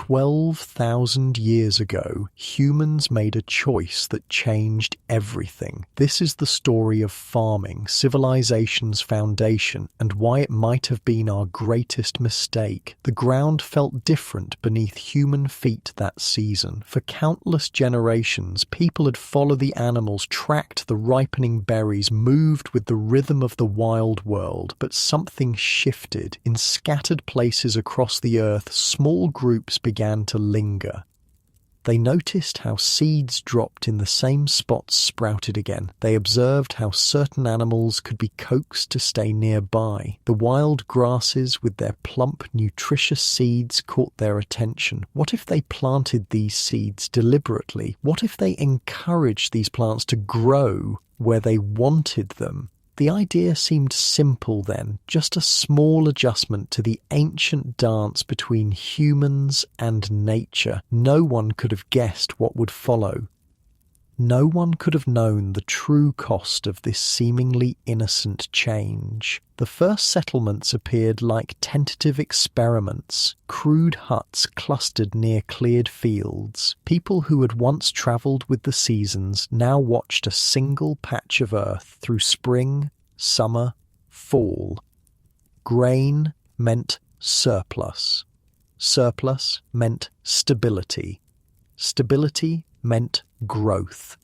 12,000 years ago, humans made a choice that changed everything. This is the story of farming, civilization's foundation, and why it might have been our greatest mistake. The ground felt different beneath human feet that season. For countless generations, people had followed the animals, tracked the ripening berries, moved with the rhythm of the wild world. But something shifted. In scattered places across the earth, small groups began to linger. They noticed how seeds dropped in the same spots sprouted again. They observed how certain animals could be coaxed to stay nearby. The wild grasses with their plump, nutritious seeds caught their attention. What if they planted these seeds deliberately? What if they encouraged these plants to grow where they wanted them? The idea seemed simple then, just a small adjustment to the ancient dance between humans and nature. No one could have guessed what would follow. No one could have known the true cost of this seemingly innocent change. The first settlements appeared like tentative experiments, crude huts clustered near cleared fields. People who had once travelled with the seasons now watched a single patch of earth through spring, summer, fall. Grain meant surplus. Surplus meant stability. Stability meant growth.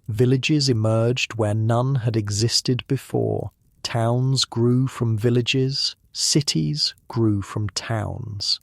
Villages emerged where none had existed before. Towns grew from villages. Cities grew from towns.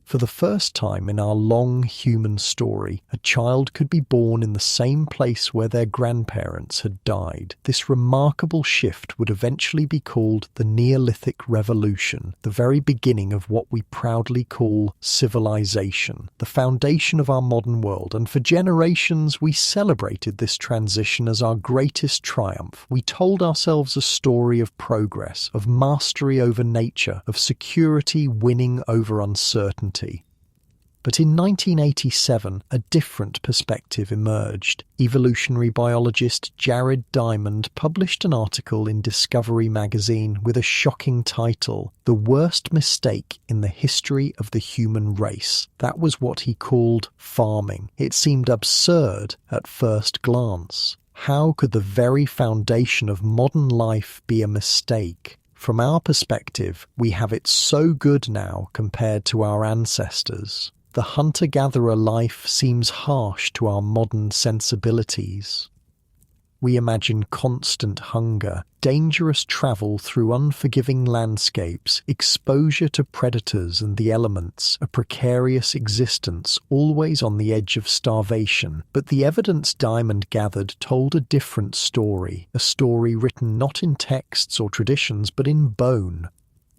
For the first time in our long human story, a child could be born in the same place where their grandparents had died. This remarkable shift would eventually be called the Neolithic Revolution, the very beginning of what we proudly call civilization, the foundation of our modern world, and for generations we celebrated this transition as our greatest triumph. We told ourselves a story of progress, of mastery over nature, of security winning over uncertainty. But in 1987, a different perspective emerged. Evolutionary biologist Jared Diamond published an article in Discovery magazine with a shocking title, "The Worst Mistake in the History of the Human Race." That was what he called farming. It seemed absurd at first glance. How could the very foundation of modern life be a mistake? From our perspective, we have it so good now compared to our ancestors. The hunter-gatherer life seems harsh to our modern sensibilities. We imagine constant hunger, dangerous travel through unforgiving landscapes, exposure to predators and the elements, a precarious existence, always on the edge of starvation. But the evidence Diamond gathered told a different story, a story written not in texts or traditions but in bone.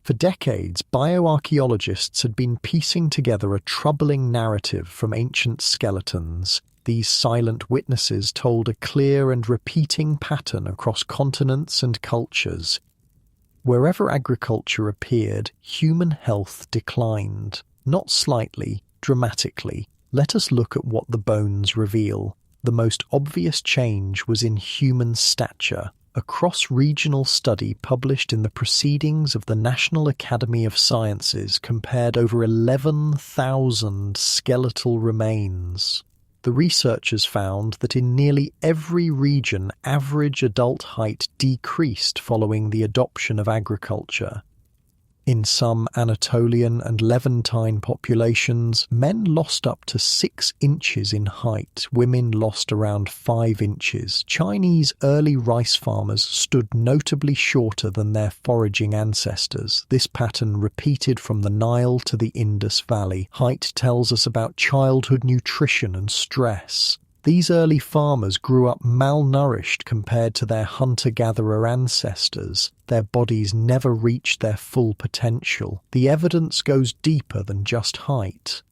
For decades, bioarchaeologists had been piecing together a troubling narrative from ancient skeletons. These silent witnesses told a clear and repeating pattern across continents and cultures. Wherever agriculture appeared, human health declined. Not slightly, dramatically. Let us look at what the bones reveal. The most obvious change was in human stature. A cross-regional study published in the Proceedings of the National Academy of Sciences compared over 11,000 skeletal remains. The researchers found that in nearly every region, average adult height decreased following the adoption of agriculture. In some Anatolian and Levantine populations, men lost up to 6 inches in height, women lost around 5 inches. Chinese early rice farmers stood notably shorter than their foraging ancestors. This pattern repeated from the Nile to the Indus Valley. Height tells us about childhood nutrition and stress. These early farmers grew up malnourished compared to their hunter-gatherer ancestors. Their bodies never reached their full potential. The evidence goes deeper than just height.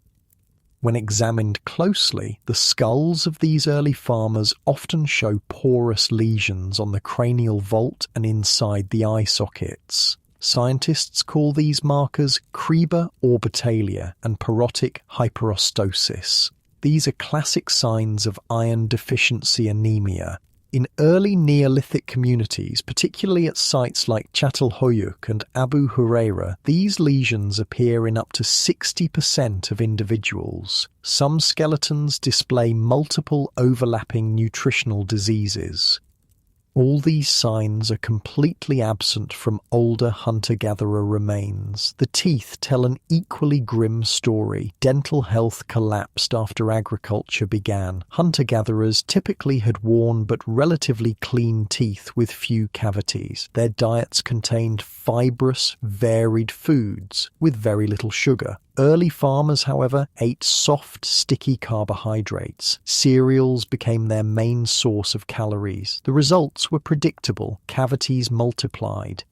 When examined closely, the skulls of these early farmers often show porous lesions on the cranial vault and inside the eye sockets. Scientists call these markers Kriebe orbitalia and porotic hyperostosis. These are classic signs of iron deficiency anemia. In early Neolithic communities, particularly at sites like Çatalhöyük and Abu Huraira, these lesions appear in up to 60% of individuals. Some skeletons display multiple overlapping nutritional diseases. All these signs are completely absent from older hunter-gatherer remains. The teeth tell an equally grim story. Dental health collapsed after agriculture began. Hunter-gatherers typically had worn but relatively clean teeth with few cavities. Their diets contained fibrous, varied foods with very little sugar. Early farmers, however, ate soft, sticky carbohydrates. Cereals became their main source of calories. The results were predictable. Cavities multiplied.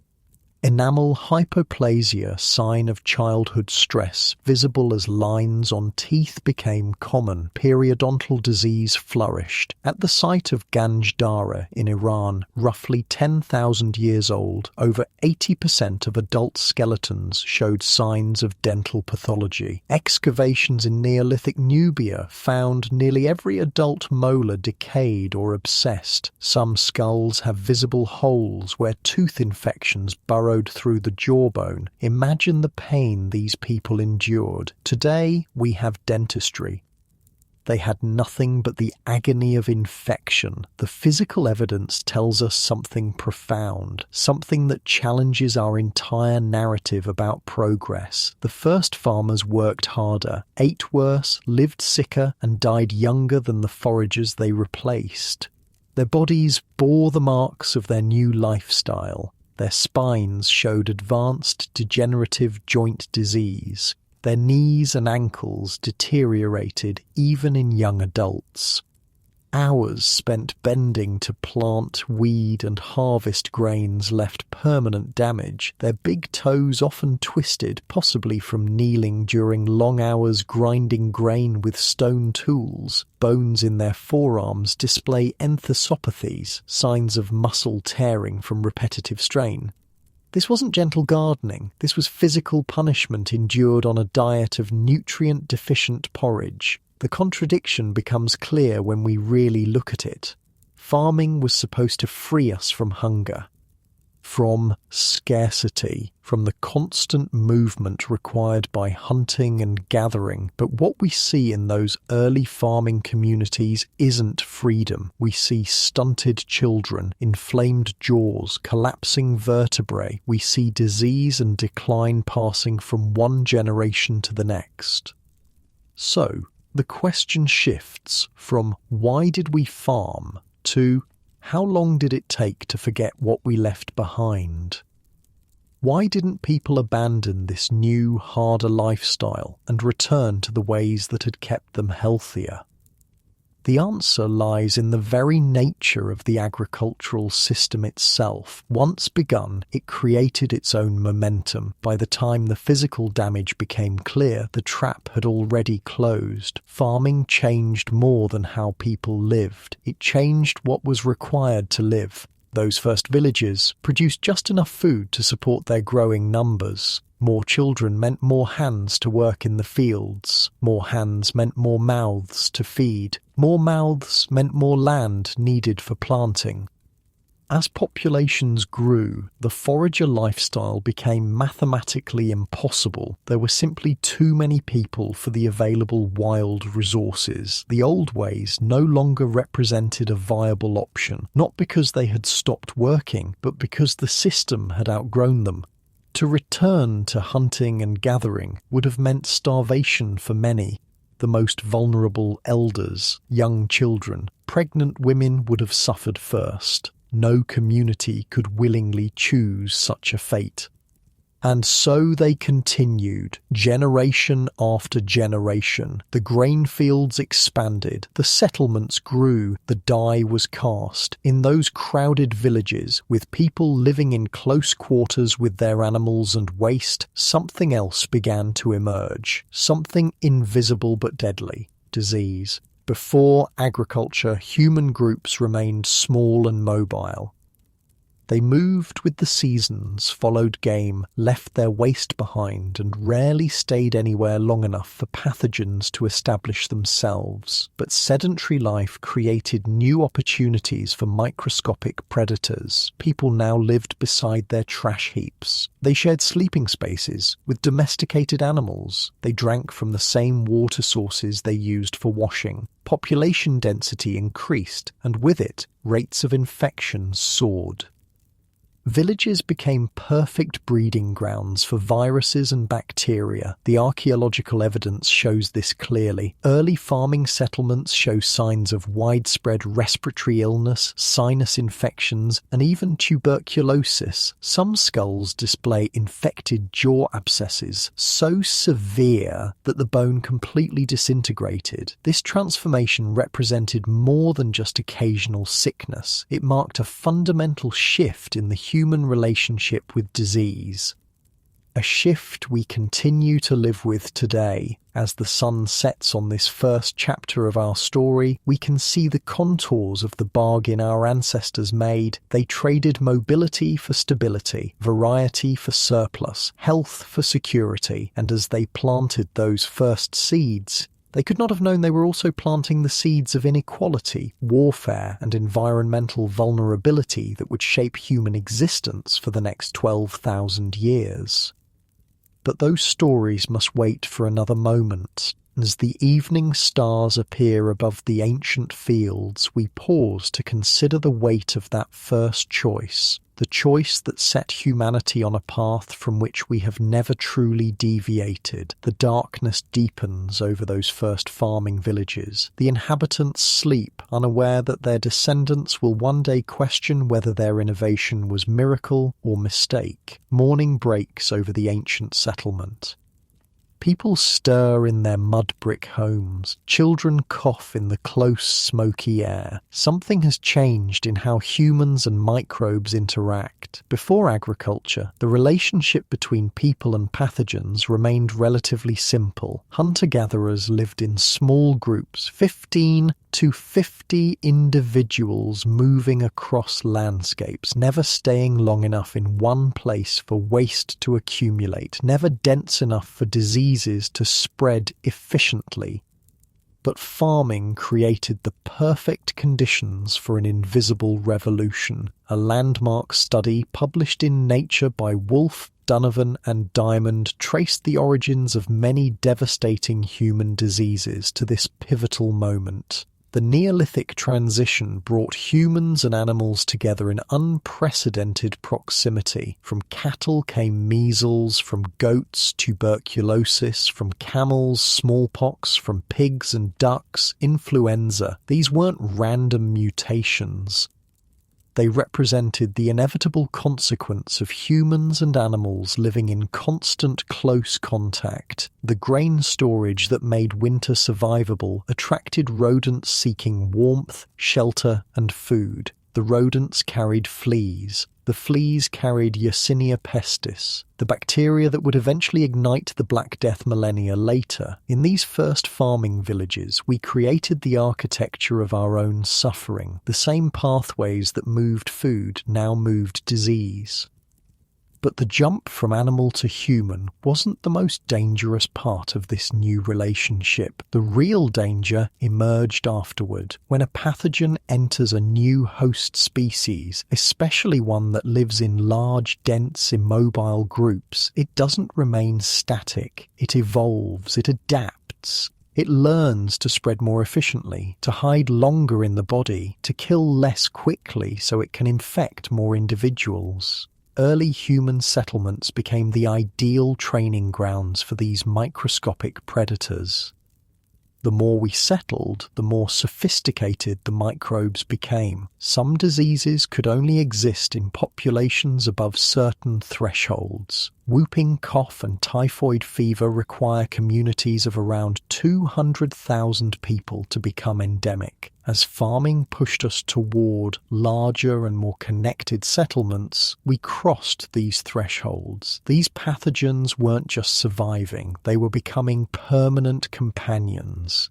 Enamel hypoplasia, sign of childhood stress, visible as lines on teeth, became common. Periodontal disease flourished. At the site of Ganj Dara in Iran, roughly 10,000 years old, over 80% of adult skeletons showed signs of dental pathology. Excavations in Neolithic Nubia found nearly every adult molar decayed or abscessed. Some skulls have visible holes where tooth infections burrowed through the jawbone. Imagine the pain these people endured. Today, we have dentistry. They had nothing but the agony of infection. The physical evidence tells us something profound, something that challenges our entire narrative about progress. The first farmers worked harder, ate worse, lived sicker, and died younger than the foragers they replaced. Their bodies bore the marks of their new lifestyle. Their spines showed advanced degenerative joint disease. Their knees and ankles deteriorated even in young adults. Hours spent bending to plant, weed, and harvest grains left permanent damage. Their big toes often twisted, possibly from kneeling during long hours grinding grain with stone tools. Bones in their forearms display enthesopathies, signs of muscle tearing from repetitive strain. This wasn't gentle gardening. This was physical punishment endured on a diet of nutrient-deficient porridge. The contradiction becomes clear when we really look at it. Farming was supposed to free us from hunger, from scarcity, from the constant movement required by hunting and gathering. But what we see in those early farming communities isn't freedom. We see stunted children, inflamed jaws, collapsing vertebrae. We see disease and decline passing from one generation to the next. So, the question shifts from why did we farm to how long did it take to forget what we left behind? Why didn't people abandon this new, harder lifestyle and return to the ways that had kept them healthier? The answer lies in the very nature of the agricultural system itself. Once begun, it created its own momentum. By the time the physical damage became clear, the trap had already closed. Farming changed more than how people lived. It changed what was required to live. Those first villages produced just enough food to support their growing numbers. More children meant more hands to work in the fields. More hands meant more mouths to feed. More mouths meant more land needed for planting. As populations grew, the forager lifestyle became mathematically impossible. There were simply too many people for the available wild resources. The old ways no longer represented a viable option, not because they had stopped working, but because the system had outgrown them. To return to hunting and gathering would have meant starvation for many. The most vulnerable elders, young children, pregnant women would have suffered first. No community could willingly choose such a fate. And so they continued, generation after generation. The grain fields expanded, the settlements grew, the die was cast. In those crowded villages, with people living in close quarters with their animals and waste, something else began to emerge. Something invisible but deadly: disease. Before agriculture, human groups remained small and mobile. They moved with the seasons, followed game, left their waste behind, and rarely stayed anywhere long enough for pathogens to establish themselves. But sedentary life created new opportunities for microscopic predators. People now lived beside their trash heaps. They shared sleeping spaces with domesticated animals. They drank from the same water sources they used for washing. Population density increased, and with it, rates of infection soared. Villages became perfect breeding grounds for viruses and bacteria. The archaeological evidence shows this clearly. Early farming settlements show signs of widespread respiratory illness, sinus infections, and even tuberculosis. Some skulls display infected jaw abscesses, so severe that the bone completely disintegrated. This transformation represented more than just occasional sickness. It marked a fundamental shift in the human relationship with disease. A shift we continue to live with today. As the sun sets on this first chapter of our story, we can see the contours of the bargain our ancestors made. They traded mobility for stability, variety for surplus, health for security, and as they planted those first seeds, they could not have known they were also planting the seeds of inequality, warfare, and environmental vulnerability that would shape human existence for the next 12,000 years. But those stories must wait for another moment. As the evening stars appear above the ancient fields, we pause to consider the weight of that first choice, the choice that set humanity on a path from which we have never truly deviated. The darkness deepens over those first farming villages. The inhabitants sleep, unaware that their descendants will one day question whether their innovation was miracle or mistake. Morning breaks over the ancient settlement. People stir in their mud brick homes. Children cough in the close, smoky air. Something has changed in how humans and microbes interact. Before agriculture, the relationship between people and pathogens remained relatively simple. Hunter-gatherers lived in small groups, 15 to 50 individuals moving across landscapes, never staying long enough in one place for waste to accumulate, never dense enough for diseases to spread efficiently. But farming created the perfect conditions for an invisible revolution. A landmark study published in Nature by Wolf, Donovan and Diamond traced the origins of many devastating human diseases to this pivotal moment. The Neolithic transition brought humans and animals together in unprecedented proximity. From cattle came measles, from goats tuberculosis, from camels smallpox, from pigs and ducks influenza. These weren't random mutations. They represented the inevitable consequence of humans and animals living in constant close contact. The grain storage that made winter survivable attracted rodents seeking warmth, shelter, and food. The rodents carried fleas. The fleas carried Yersinia pestis, the bacteria that would eventually ignite the Black Death millennia later. In these first farming villages, we created the architecture of our own suffering. The same pathways that moved food now moved disease. But the jump from animal to human wasn't the most dangerous part of this new relationship. The real danger emerged afterward. When a pathogen enters a new host species, especially one that lives in large, dense, immobile groups, it doesn't remain static. It evolves, it adapts. It learns to spread more efficiently, to hide longer in the body, to kill less quickly so it can infect more individuals. Early human settlements became the ideal training grounds for these microscopic predators. The more we settled, the more sophisticated the microbes became. Some diseases could only exist in populations above certain thresholds. Whooping cough and typhoid fever require communities of around 200,000 people to become endemic. As farming pushed us toward larger and more connected settlements, we crossed these thresholds. These pathogens weren't just surviving, they were becoming permanent companions.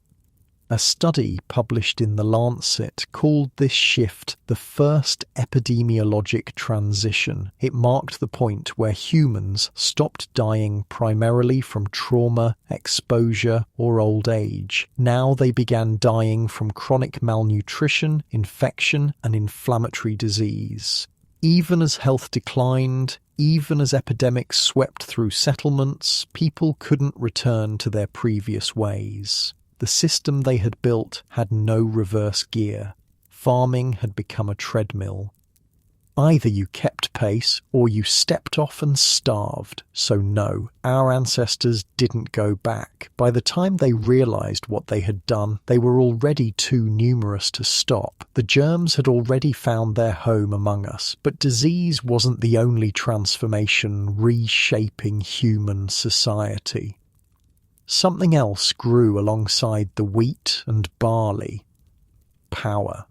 A study published in The Lancet called this shift the first epidemiologic transition. It marked the point where humans stopped dying primarily from trauma, exposure, or old age. Now they began dying from chronic malnutrition, infection, and inflammatory disease. Even as health declined, even as epidemics swept through settlements, people couldn't return to their previous ways. The system they had built had no reverse gear. Farming had become a treadmill. Either you kept pace or you stepped off and starved. So no, our ancestors didn't go back. By the time they realized what they had done, they were already too numerous to stop. The germs had already found their home among us, but disease wasn't the only transformation reshaping human society. Something else grew alongside the wheat and barley: power.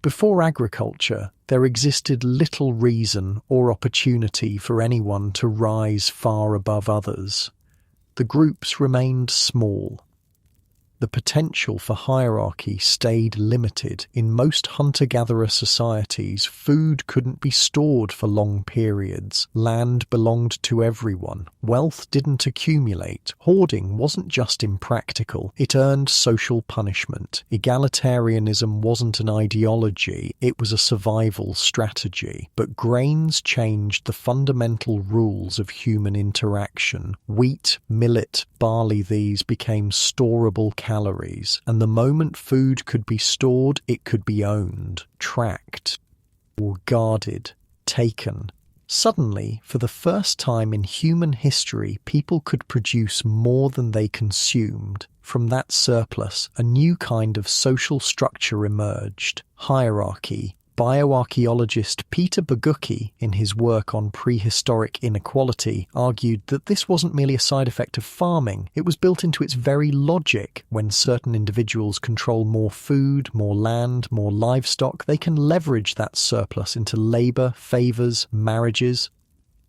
Before agriculture, there existed little reason or opportunity for anyone to rise far above others. The groups remained small. The potential for hierarchy stayed limited. In most hunter-gatherer societies, food couldn't be stored for long periods. Land belonged to everyone. Wealth didn't accumulate. Hoarding wasn't just impractical. It earned social punishment. Egalitarianism wasn't an ideology. It was a survival strategy. But grains changed the fundamental rules of human interaction. Wheat, millet, barley, these became storable calories, and the moment food could be stored, it could be owned, tracked, or guarded, taken. Suddenly, for the first time in human history, people could produce more than they consumed. From that surplus, a new kind of social structure emerged: hierarchy. Bioarchaeologist Peter Bogucki, in his work on prehistoric inequality, argued that this wasn't merely a side effect of farming, it was built into its very logic. When certain individuals control more food, more land, more livestock, they can leverage that surplus into labour, favours, marriages,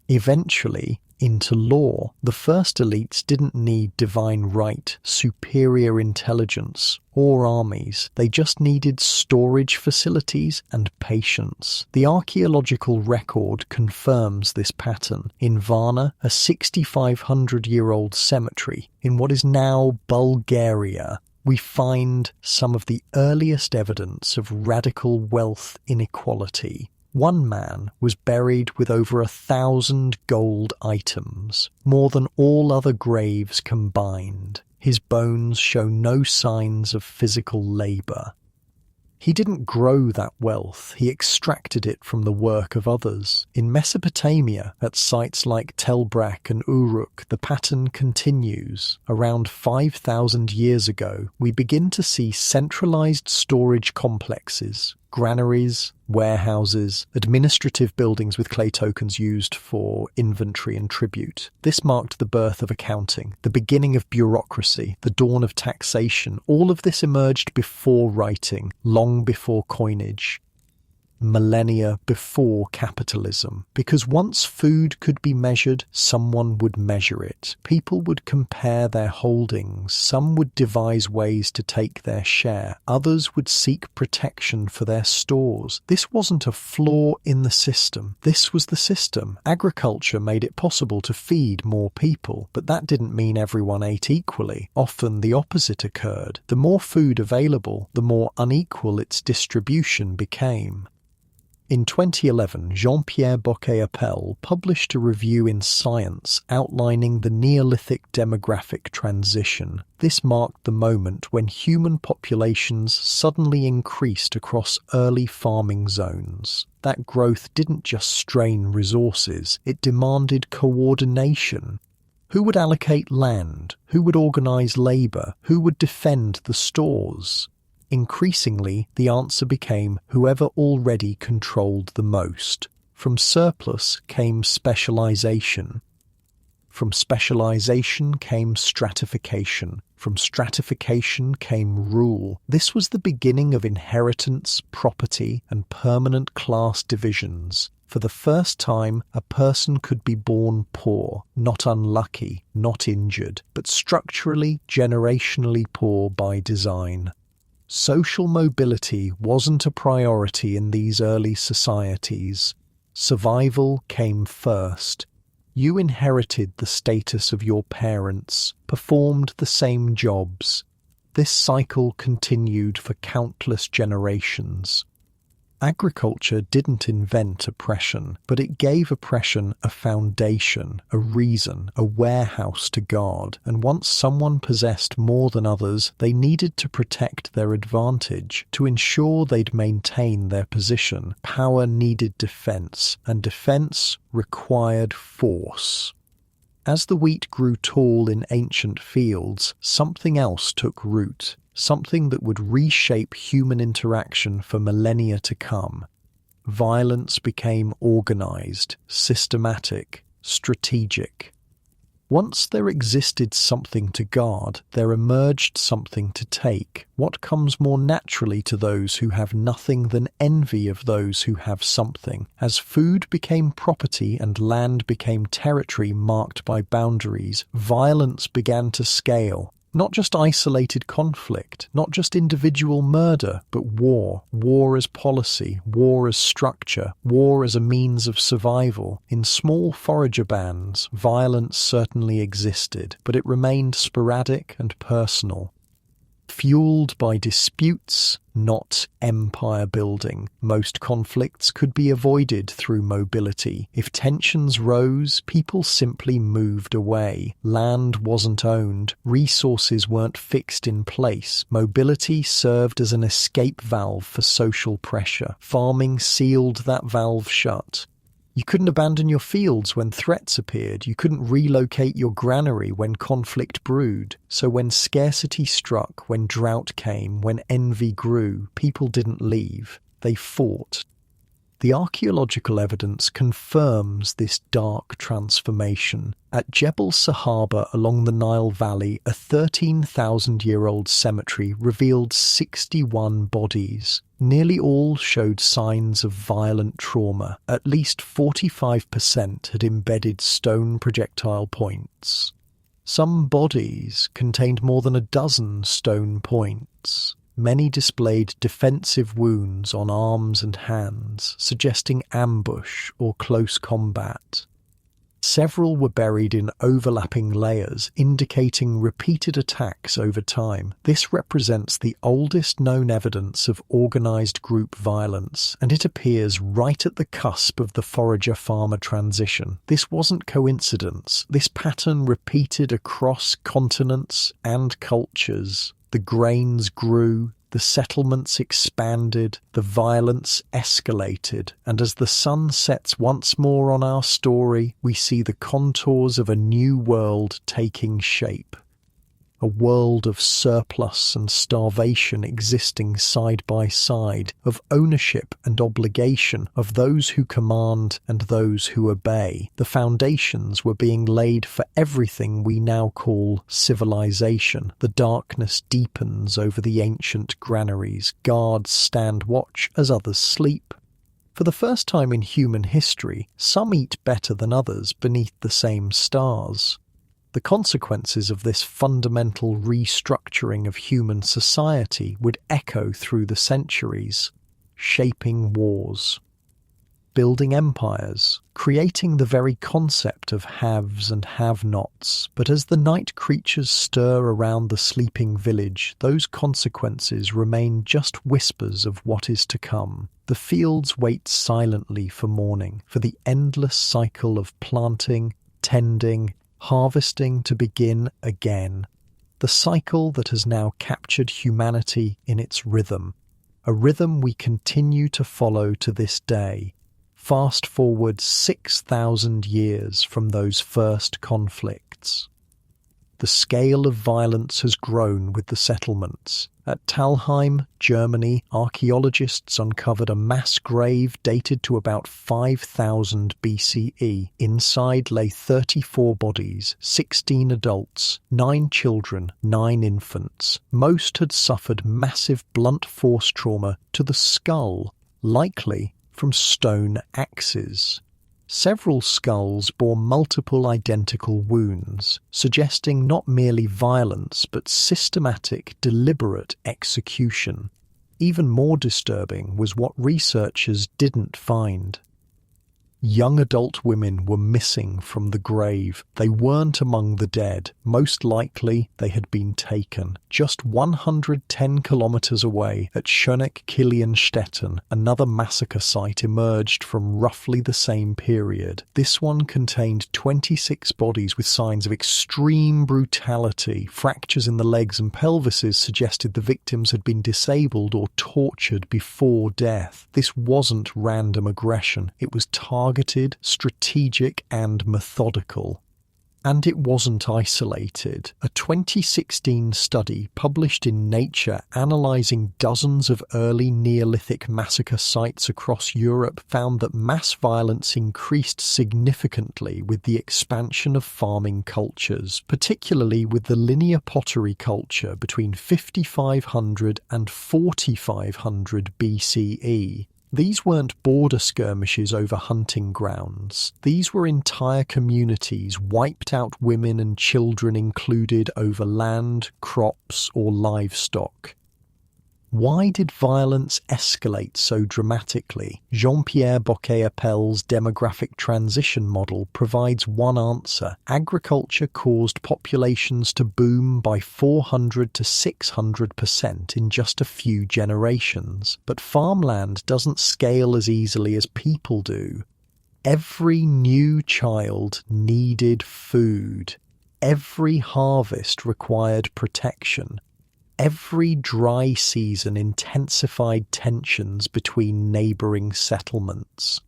eventually into law. The first elites didn't need divine right, superior intelligence, or armies. They just needed storage facilities and patience. The archaeological record confirms this pattern. In Varna, a 6,500-year-old cemetery in what is now Bulgaria, we find some of the earliest evidence of radical wealth inequality. One man was buried with over 1,000 gold items, more than all other graves combined. His bones show no signs of physical labour. He didn't grow that wealth, he extracted it from the work of others. In Mesopotamia, at sites like Tel Brak and Uruk, the pattern continues. Around 5,000 years ago, we begin to see centralized storage complexes, granaries, warehouses, administrative buildings with clay tokens used for inventory and tribute. This marked the birth of accounting, the beginning of bureaucracy, the dawn of taxation. All of this emerged before writing, long before coinage, millennia before capitalism. Because once food could be measured, someone would measure it. People would compare their holdings. Some would devise ways to take their share. Others would seek protection for their stores. This wasn't a flaw in the system. This was the system. Agriculture made it possible to feed more people, but that didn't mean everyone ate equally. Often the opposite occurred. The more food available, the more unequal its distribution became. In 2011, Jean-Pierre Bocquet-Appel published a review in Science outlining the Neolithic demographic transition. This marked the moment when human populations suddenly increased across early farming zones. That growth didn't just strain resources, it demanded coordination. Who would allocate land? Who would organise labour? Who would defend the stores? Increasingly, the answer became whoever already controlled the most. From surplus came specialization. From specialization came stratification. From stratification came rule. This was the beginning of inheritance, property, and permanent class divisions. For the first time, a person could be born poor, not unlucky, not injured, but structurally, generationally poor by design. Social mobility wasn't a priority in these early societies. Survival came first. You inherited the status of your parents, performed the same jobs. This cycle continued for countless generations. Agriculture didn't invent oppression, but it gave oppression a foundation, a reason, a warehouse to guard, and once someone possessed more than others, they needed to protect their advantage. To ensure they'd maintain their position, power needed defense, and defense required force. As the wheat grew tall in ancient fields, something else took root. Something that would reshape human interaction for millennia to come. Violence became organized, systematic, strategic. Once there existed something to guard, there emerged something to take. What comes more naturally to those who have nothing than envy of those who have something? As food became property and land became territory marked by boundaries, violence began to scale. Not just isolated conflict, not just individual murder, but war. War as policy, war as structure, war as a means of survival. In small forager bands, violence certainly existed, but it remained sporadic and personal. Fueled by disputes, not empire building. Most conflicts could be avoided through mobility. If tensions rose, people simply moved away. Land wasn't owned. Resources weren't fixed in place. Mobility served as an escape valve for social pressure. Farming sealed that valve shut. You couldn't abandon your fields when threats appeared. You couldn't relocate your granary when conflict brewed. So when scarcity struck, when drought came, when envy grew, people didn't leave. They fought. The archaeological evidence confirms this dark transformation. At Jebel Sahaba along the Nile Valley, a 13,000-year-old cemetery revealed 61 bodies. Nearly all showed signs of violent trauma. At least 45% had embedded stone projectile points. Some bodies contained more than a dozen stone points. Many displayed defensive wounds on arms and hands, suggesting ambush or close combat. Several were buried in overlapping layers, indicating repeated attacks over time. This represents the oldest known evidence of organized group violence, and it appears right at the cusp of the forager-farmer transition. This wasn't coincidence. This pattern repeated across continents and cultures. The grains grew, the settlements expanded, the violence escalated, and as the sun sets once more on our story, we see the contours of a new world taking shape. A world of surplus and starvation existing side by side, of ownership and obligation, of those who command and those who obey. The foundations were being laid for everything we now call civilization. The darkness deepens over the ancient granaries. Guards stand watch as others sleep. For the first time in human history, some eat better than others beneath the same stars. The consequences of this fundamental restructuring of human society would echo through the centuries, shaping wars, building empires, creating the very concept of haves and have-nots. But as the night creatures stir around the sleeping village, those consequences remain just whispers of what is to come. The fields wait silently for morning, for the endless cycle of planting, tending, harvesting to begin again, the cycle that has now captured humanity in its rhythm, a rhythm we continue to follow to this day. Fast forward 6,000 years from those first conflicts. The scale of violence has grown with the settlements. At Talheim, Germany, archaeologists uncovered a mass grave dated to about 5000 BCE. Inside lay 34 bodies, 16 adults, 9 children, 9 infants. Most had suffered massive blunt force trauma to the skull, likely from stone axes. Several skulls bore multiple identical wounds, suggesting not merely violence but systematic, deliberate execution. Even more disturbing was what researchers didn't find. Young adult women were missing from the grave. They weren't among the dead. Most likely, they had been taken. Just 110 kilometers away at Schöneck-Kilienstetten, another massacre site emerged from roughly the same period. This one contained 26 bodies with signs of extreme brutality. Fractures in the legs and pelvises suggested the victims had been disabled or tortured before death. This wasn't random aggression. It was targeted, strategic, and methodical. And it wasn't isolated. A 2016 study published in Nature analysing dozens of early Neolithic massacre sites across Europe found that mass violence increased significantly with the expansion of farming cultures, particularly with the linear pottery culture between 5500 and 4500 BCE. These weren't border skirmishes over hunting grounds. These were entire communities wiped out, women and children included, over land, crops, or livestock. Why did violence escalate so dramatically? Jean-Pierre Bocquet-Appel's demographic transition model provides one answer. Agriculture caused populations to boom by 400 to 600% in just a few generations. But farmland doesn't scale as easily as people do. Every new child needed food. Every harvest required protection. Every dry season intensified tensions between neighbouring settlements.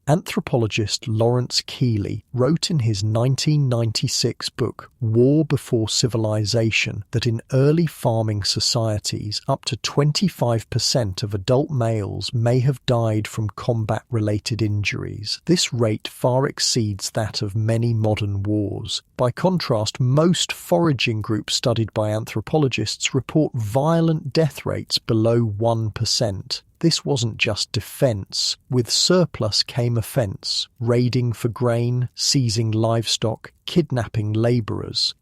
Anthropologist Lawrence Keeley wrote in his 1996 book War Before Civilization that in early farming societies up to 25% of adult males may have died from combat-related injuries. This rate far exceeds that of many modern wars. By contrast, most foraging groups studied by anthropologists report violent death rates below 1%. This wasn't just defence. With surplus came offence, raiding for grain, seizing livestock, kidnapping labourers,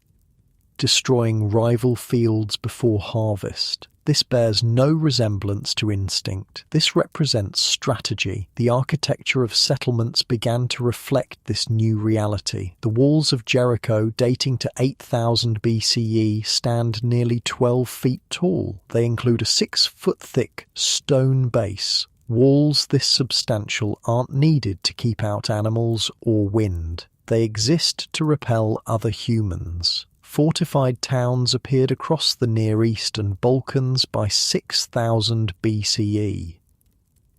destroying rival fields before harvest. This bears no resemblance to instinct. This represents strategy. The architecture of settlements began to reflect this new reality. The walls of Jericho, dating to 8000 BCE, stand nearly 12 feet tall. They include a 6-foot-thick stone base. Walls this substantial aren't needed to keep out animals or wind. They exist to repel other humans. Fortified towns appeared across the Near East and Balkans by 6000 BCE,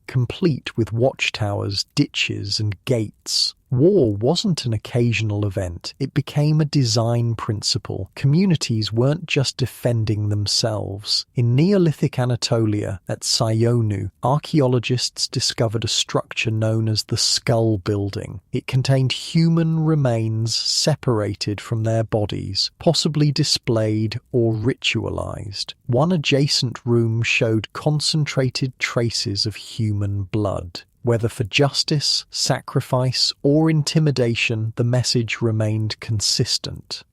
complete with watchtowers, ditches, and gates. War wasn't an occasional event, it became a design principle. Communities weren't just defending themselves. In Neolithic Anatolia, at Sayonu, archaeologists discovered a structure known as the Skull Building. It contained human remains separated from their bodies, possibly displayed or ritualized. One adjacent room showed concentrated traces of human blood. Whether for justice, sacrifice, or intimidation, the message remained consistent.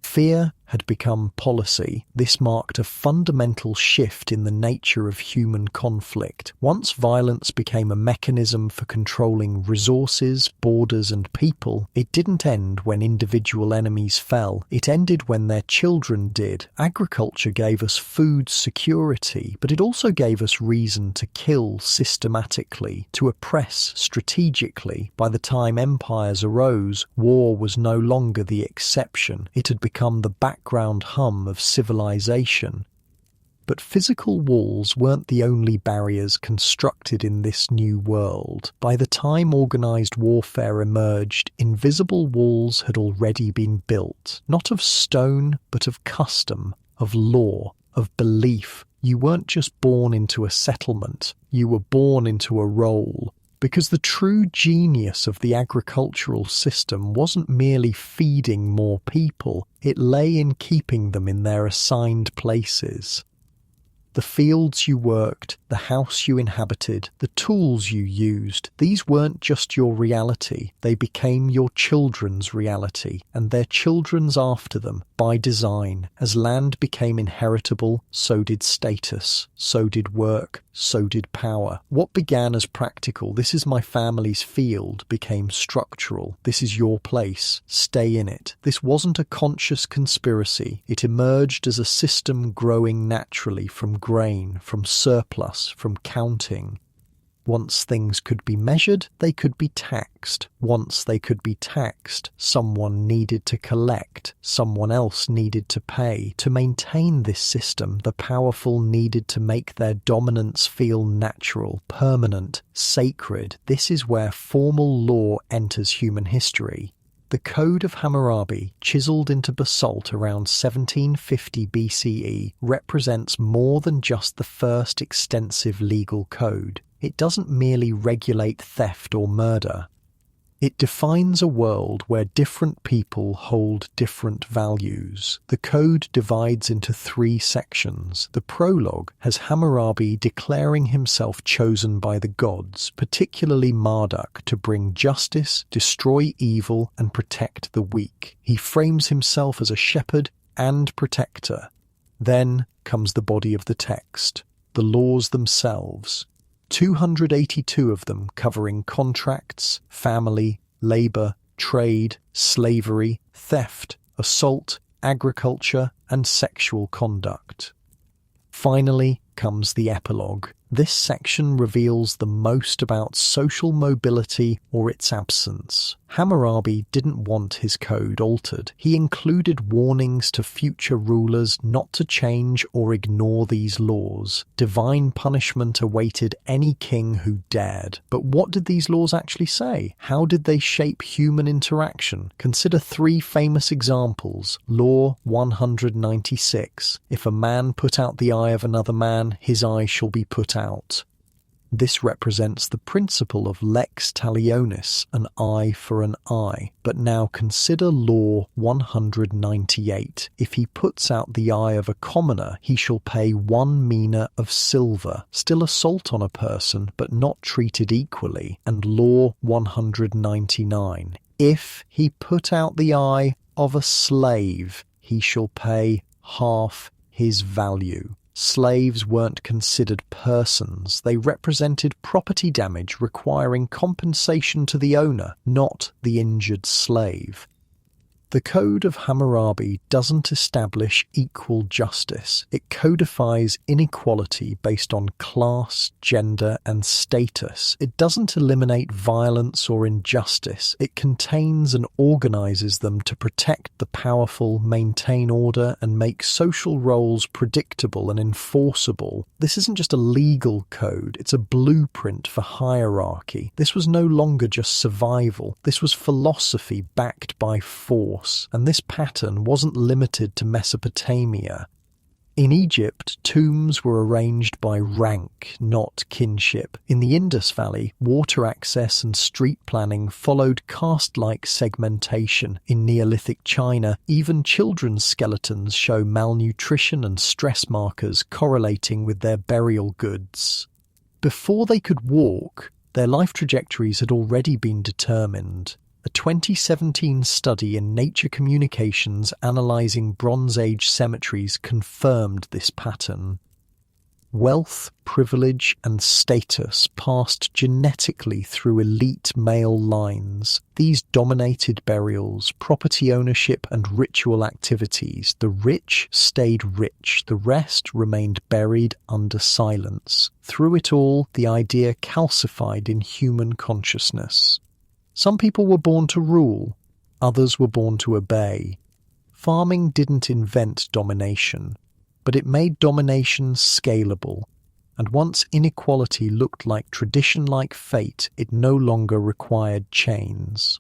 Fear had become policy. This marked a fundamental shift in the nature of human conflict. Once violence became a mechanism for controlling resources, borders, and people, it didn't end when individual enemies fell. It ended when their children did. Agriculture gave us food security, but it also gave us reason to kill systematically, to oppress strategically. By the time empires arose, war was no longer the exception. It had become the background hum of civilization. But physical walls weren't the only barriers constructed in this new world. By the time organized warfare emerged, invisible walls had already been built, not of stone, but of custom, of law, of belief. You weren't just born into a settlement, you were born into a role. Because the true genius of the agricultural system wasn't merely feeding more people, it lay in keeping them in their assigned places. The fields you worked, the house you inhabited, the tools you used, these weren't just your reality. They became your children's reality, and their children's after them, by design. As land became inheritable, so did status, so did work, so did power. What began as practical, this is my family's field, became structural. This is your place. Stay in it. This wasn't a conscious conspiracy. It emerged as a system growing naturally from grain, from surplus, from counting. Once things could be measured, they could be taxed. Once they could be taxed, someone needed to collect, someone else needed to pay. To maintain this system, the powerful needed to make their dominance feel natural, permanent, sacred. This is where formal law enters human history. The Code of Hammurabi, chiseled into basalt around 1750 BCE, represents more than just the first extensive legal code. It doesn't merely regulate theft or murder. It defines a world where different people hold different values. The code divides into 3 sections. The prologue has Hammurabi declaring himself chosen by the gods, particularly Marduk, to bring justice, destroy evil, and protect the weak. He frames himself as a shepherd and protector. Then comes the body of the text, the laws themselves. 282 of them covering contracts, family, labor, trade, slavery, theft, assault, agriculture, and sexual conduct. Finally comes the epilogue. This section reveals the most about social mobility or its absence. Hammurabi didn't want his code altered. He included warnings to future rulers not to change or ignore these laws. Divine punishment awaited any king who dared. But what did these laws actually say? How did they shape human interaction? Consider 3 famous examples. Law 196. If a man put out the eye of another man, his eye shall be put out. This represents the principle of lex talionis, an eye for an eye. But now consider Law 198. If he puts out the eye of a commoner, he shall pay 1 mina of silver. Still assault on a person, but not treated equally. And Law 199. If he put out the eye of a slave, he shall pay half his value. Slaves weren't considered persons. They represented property damage requiring compensation to the owner, not the injured slave. The Code of Hammurabi doesn't establish equal justice. It codifies inequality based on class, gender, and status. It doesn't eliminate violence or injustice. It contains and organizes them to protect the powerful, maintain order, and make social roles predictable and enforceable. This isn't just a legal code, it's a blueprint for hierarchy. This was no longer just survival. This was philosophy backed by force. And this pattern wasn't limited to Mesopotamia. In Egypt, tombs were arranged by rank, not kinship. In the Indus Valley, water access and street planning followed caste-like segmentation. In Neolithic China, even children's skeletons show malnutrition and stress markers correlating with their burial goods. Before they could walk, their life trajectories had already been determined. A 2017 study in Nature Communications analysing Bronze Age cemeteries confirmed this pattern. Wealth, privilege, and status passed genetically through elite male lines. These dominated burials, property ownership, and ritual activities. The rich stayed rich, the rest remained buried under silence. Through it all, the idea calcified in human consciousness. Some people were born to rule, others were born to obey. Farming didn't invent domination, but it made domination scalable, and once inequality looked like tradition like fate, it no longer required chains.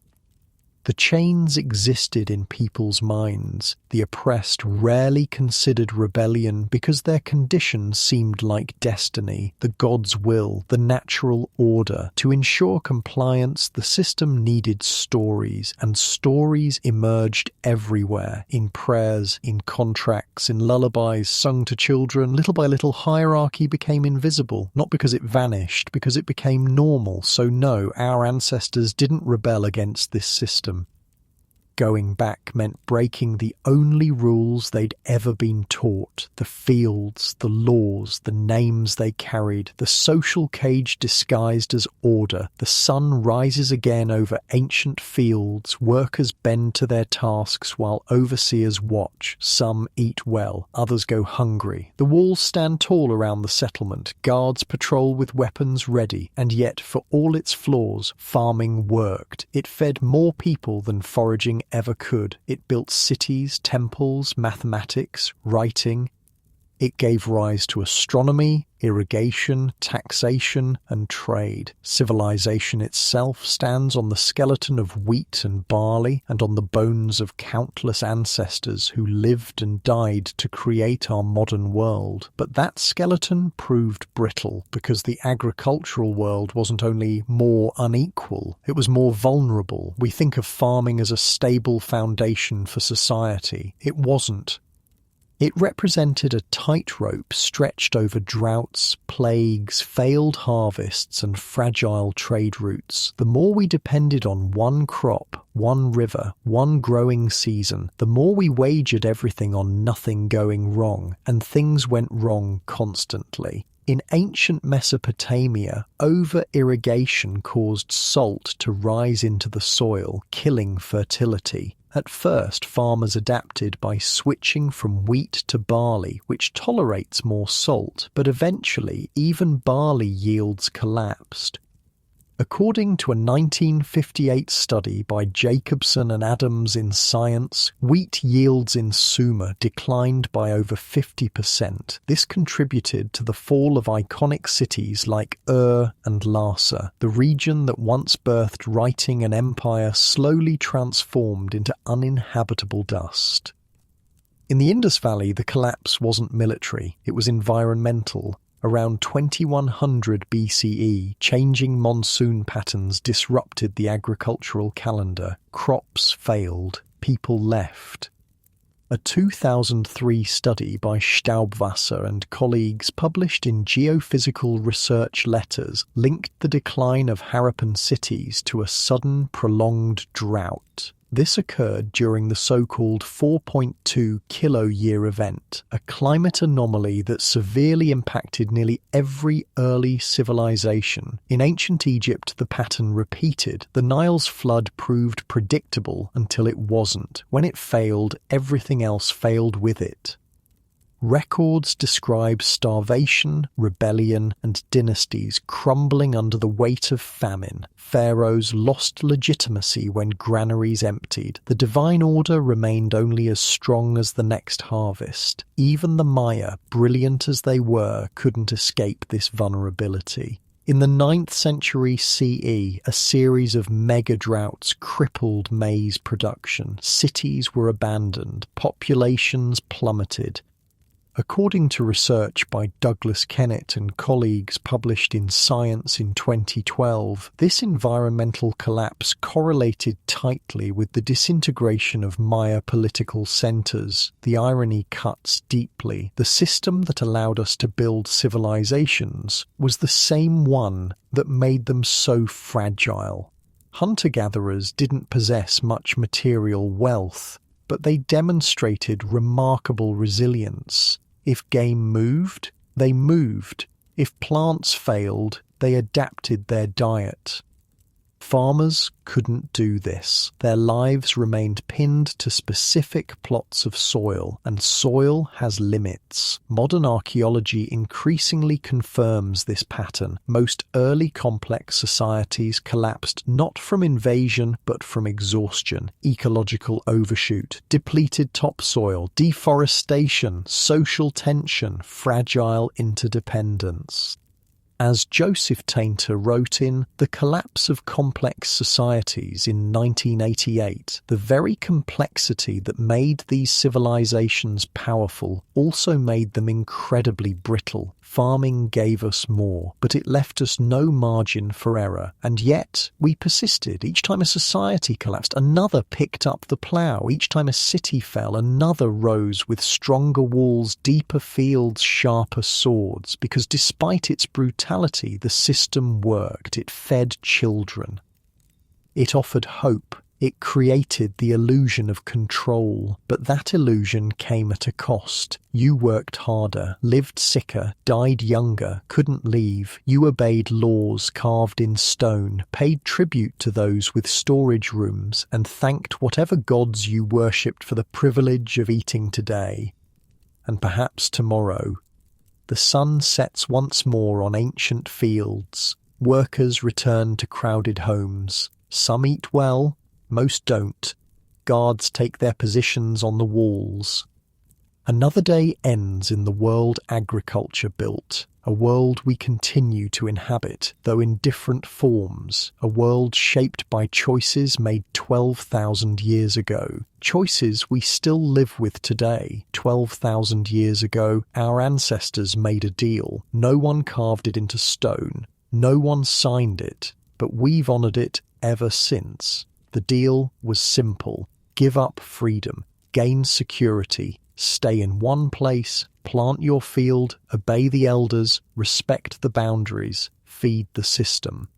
The chains existed in people's minds. The oppressed rarely considered rebellion because their condition seemed like destiny, the God's will, the natural order. To ensure compliance, the system needed stories, and stories emerged everywhere, in prayers, in contracts, in lullabies sung to children. Little by little, hierarchy became invisible, not because it vanished, because it became normal. So no, our ancestors didn't rebel against this system. Going back meant breaking the only rules they'd ever been taught, the fields, the laws, the names they carried, the social cage disguised as order. The sun rises again over ancient fields, workers bend to their tasks while overseers watch. Some eat well, others go hungry. The walls stand tall around the settlement, guards patrol with weapons ready, and yet, for all its flaws, farming worked. It fed more people than foraging ever could. It built cities, temples, mathematics, writing. It gave rise to astronomy, irrigation, taxation, and trade. Civilization itself stands on the skeleton of wheat and barley, and on the bones of countless ancestors who lived and died to create our modern world. But that skeleton proved brittle, because the agricultural world wasn't only more unequal, it was more vulnerable. We think of farming as a stable foundation for society. It wasn't. It represented a tightrope stretched over droughts, plagues, failed harvests, and fragile trade routes. The more we depended on one crop, one river, one growing season, the more we wagered everything on nothing going wrong, and things went wrong constantly. In ancient Mesopotamia, over-irrigation caused salt to rise into the soil, killing fertility. At first, farmers adapted by switching from wheat to barley, which tolerates more salt, but eventually even barley yields collapsed. According to a 1958 study by Jacobson and Adams in Science, wheat yields in Sumer declined by over 50%. This contributed to the fall of iconic cities like and Lhasa. The region that once birthed writing and empire slowly transformed into uninhabitable dust. In the Indus Valley, the collapse wasn't military, it was environmental. Around 2100 BCE, changing monsoon patterns disrupted the agricultural calendar. Crops failed. People left. A 2003 study by Staubwasser and colleagues published in Geophysical Research Letters linked the decline of Harappan cities to a sudden, prolonged drought. This occurred during the so-called 4.2 kilo-year event, a climate anomaly that severely impacted nearly every early civilization. In ancient Egypt, the pattern repeated. The Nile's flood proved predictable until it wasn't. When it failed, everything else failed with it. Records describe starvation, rebellion, and dynasties crumbling under the weight of famine. Pharaohs lost legitimacy when granaries emptied. The divine order remained only as strong as the next harvest. Even the Maya, brilliant as they were, couldn't escape this vulnerability. In the 9th century CE, a series of mega-droughts crippled maize production. Cities were abandoned. Populations plummeted. According to research by Douglas Kennett and colleagues published in Science in 2012, this environmental collapse correlated tightly with the disintegration of Maya political centers. The irony cuts deeply. The system that allowed us to build civilizations was the same one that made them so fragile. Hunter-gatherers didn't possess much material wealth, but they demonstrated remarkable resilience. If game moved, they moved. If plants failed, they adapted their diet. Farmers couldn't do this. Their lives remained pinned to specific plots of soil, and soil has limits. Modern archaeology increasingly confirms this pattern. Most early complex societies collapsed not from invasion, but from exhaustion, ecological overshoot, depleted topsoil, deforestation, social tension, fragile interdependence. As Joseph Tainter wrote in The Collapse of Complex Societies in 1988, the very complexity that made these civilizations powerful also made them incredibly brittle. Farming gave us more, but it left us no margin for error. And yet, we persisted. Each time a society collapsed, another picked up the plough. Each time a city fell, another rose with stronger walls, deeper fields, sharper swords. Because despite its brutality, the system worked. It fed children. It offered hope. It created the illusion of control, but that illusion came at a cost. You worked harder, lived sicker, died younger, couldn't leave. You obeyed laws carved in stone, paid tribute to those with storage rooms, and thanked whatever gods you worshipped for the privilege of eating today. And perhaps tomorrow, the sun sets once more on ancient fields. Workers return to crowded homes. Some eat well, most don't. Guards take their positions on the walls. Another day ends in the world agriculture built, a world we continue to inhabit, though in different forms, a world shaped by choices made 12,000 years ago, choices we still live with today. 12,000 years ago, our ancestors made a deal. No one carved it into stone, no one signed it, but we've honoured it ever since. The deal was simple. Give up freedom, gain security, stay in one place, plant your field, obey the elders, respect the boundaries, feed the system.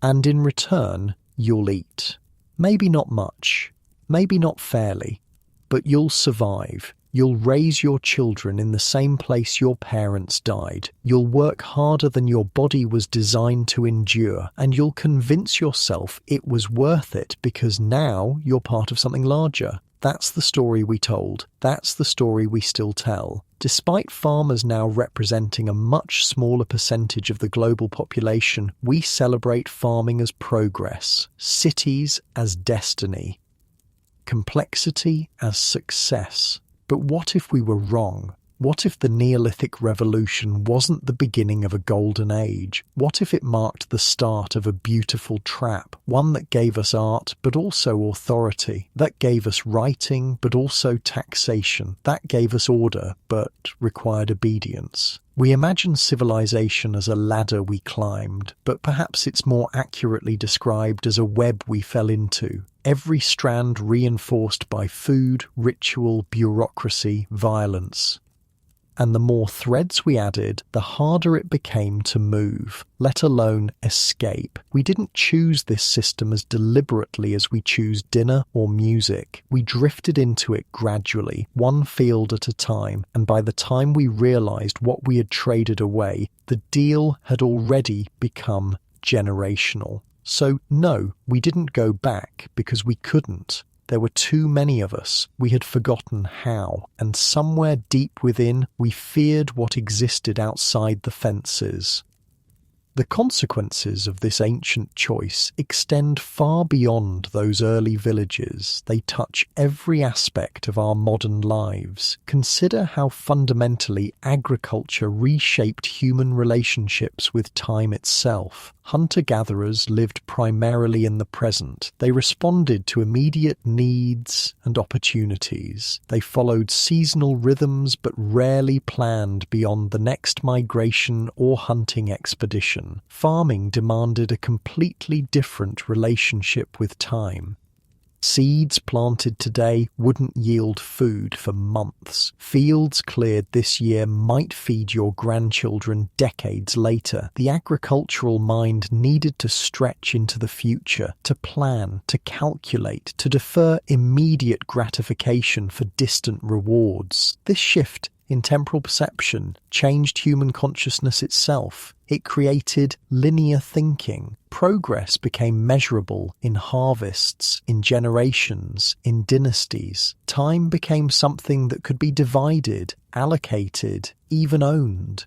And in return, you'll eat. Maybe not much, maybe not fairly, but you'll survive. You'll raise your children in the same place your parents died. You'll work harder than your body was designed to endure, and you'll convince yourself it was worth it because now you're part of something larger. That's the story we told. That's the story we still tell. Despite farmers now representing a much smaller percentage of the global population, we celebrate farming as progress, cities as destiny, complexity as success. But what if we were wrong? What if the Neolithic revolution wasn't the beginning of a golden age? What if it marked the start of a beautiful trap, one that gave us art but also authority, that gave us writing but also taxation, that gave us order but required obedience? We imagine civilization as a ladder we climbed, but perhaps it's more accurately described as a web we fell into. Every strand reinforced by food, ritual, bureaucracy, violence. And the more threads we added, the harder it became to move, let alone escape. We didn't choose this system as deliberately as we choose dinner or music. We drifted into it gradually, one field at a time, and by the time we realized what we had traded away, the deal had already become generational. So no, we didn't go back because we couldn't. There were too many of us. We had forgotten how, and somewhere deep within, we feared what existed outside the fences. The consequences of this ancient choice extend far beyond those early villages. They touch every aspect of our modern lives. Consider how fundamentally agriculture reshaped human relationships with time itself. Hunter-gatherers lived primarily in the present. They responded to immediate needs and opportunities. They followed seasonal rhythms but rarely planned beyond the next migration or hunting expedition. Farming demanded a completely different relationship with time. Seeds planted today wouldn't yield food for months. Fields cleared this year might feed your grandchildren decades later. The agricultural mind needed to stretch into the future, to plan, to calculate, to defer immediate gratification for distant rewards. This shift in temporal perception changed human consciousness itself. It created linear thinking. Progress became measurable in harvests, in generations, in dynasties. Time became something that could be divided, allocated, even owned.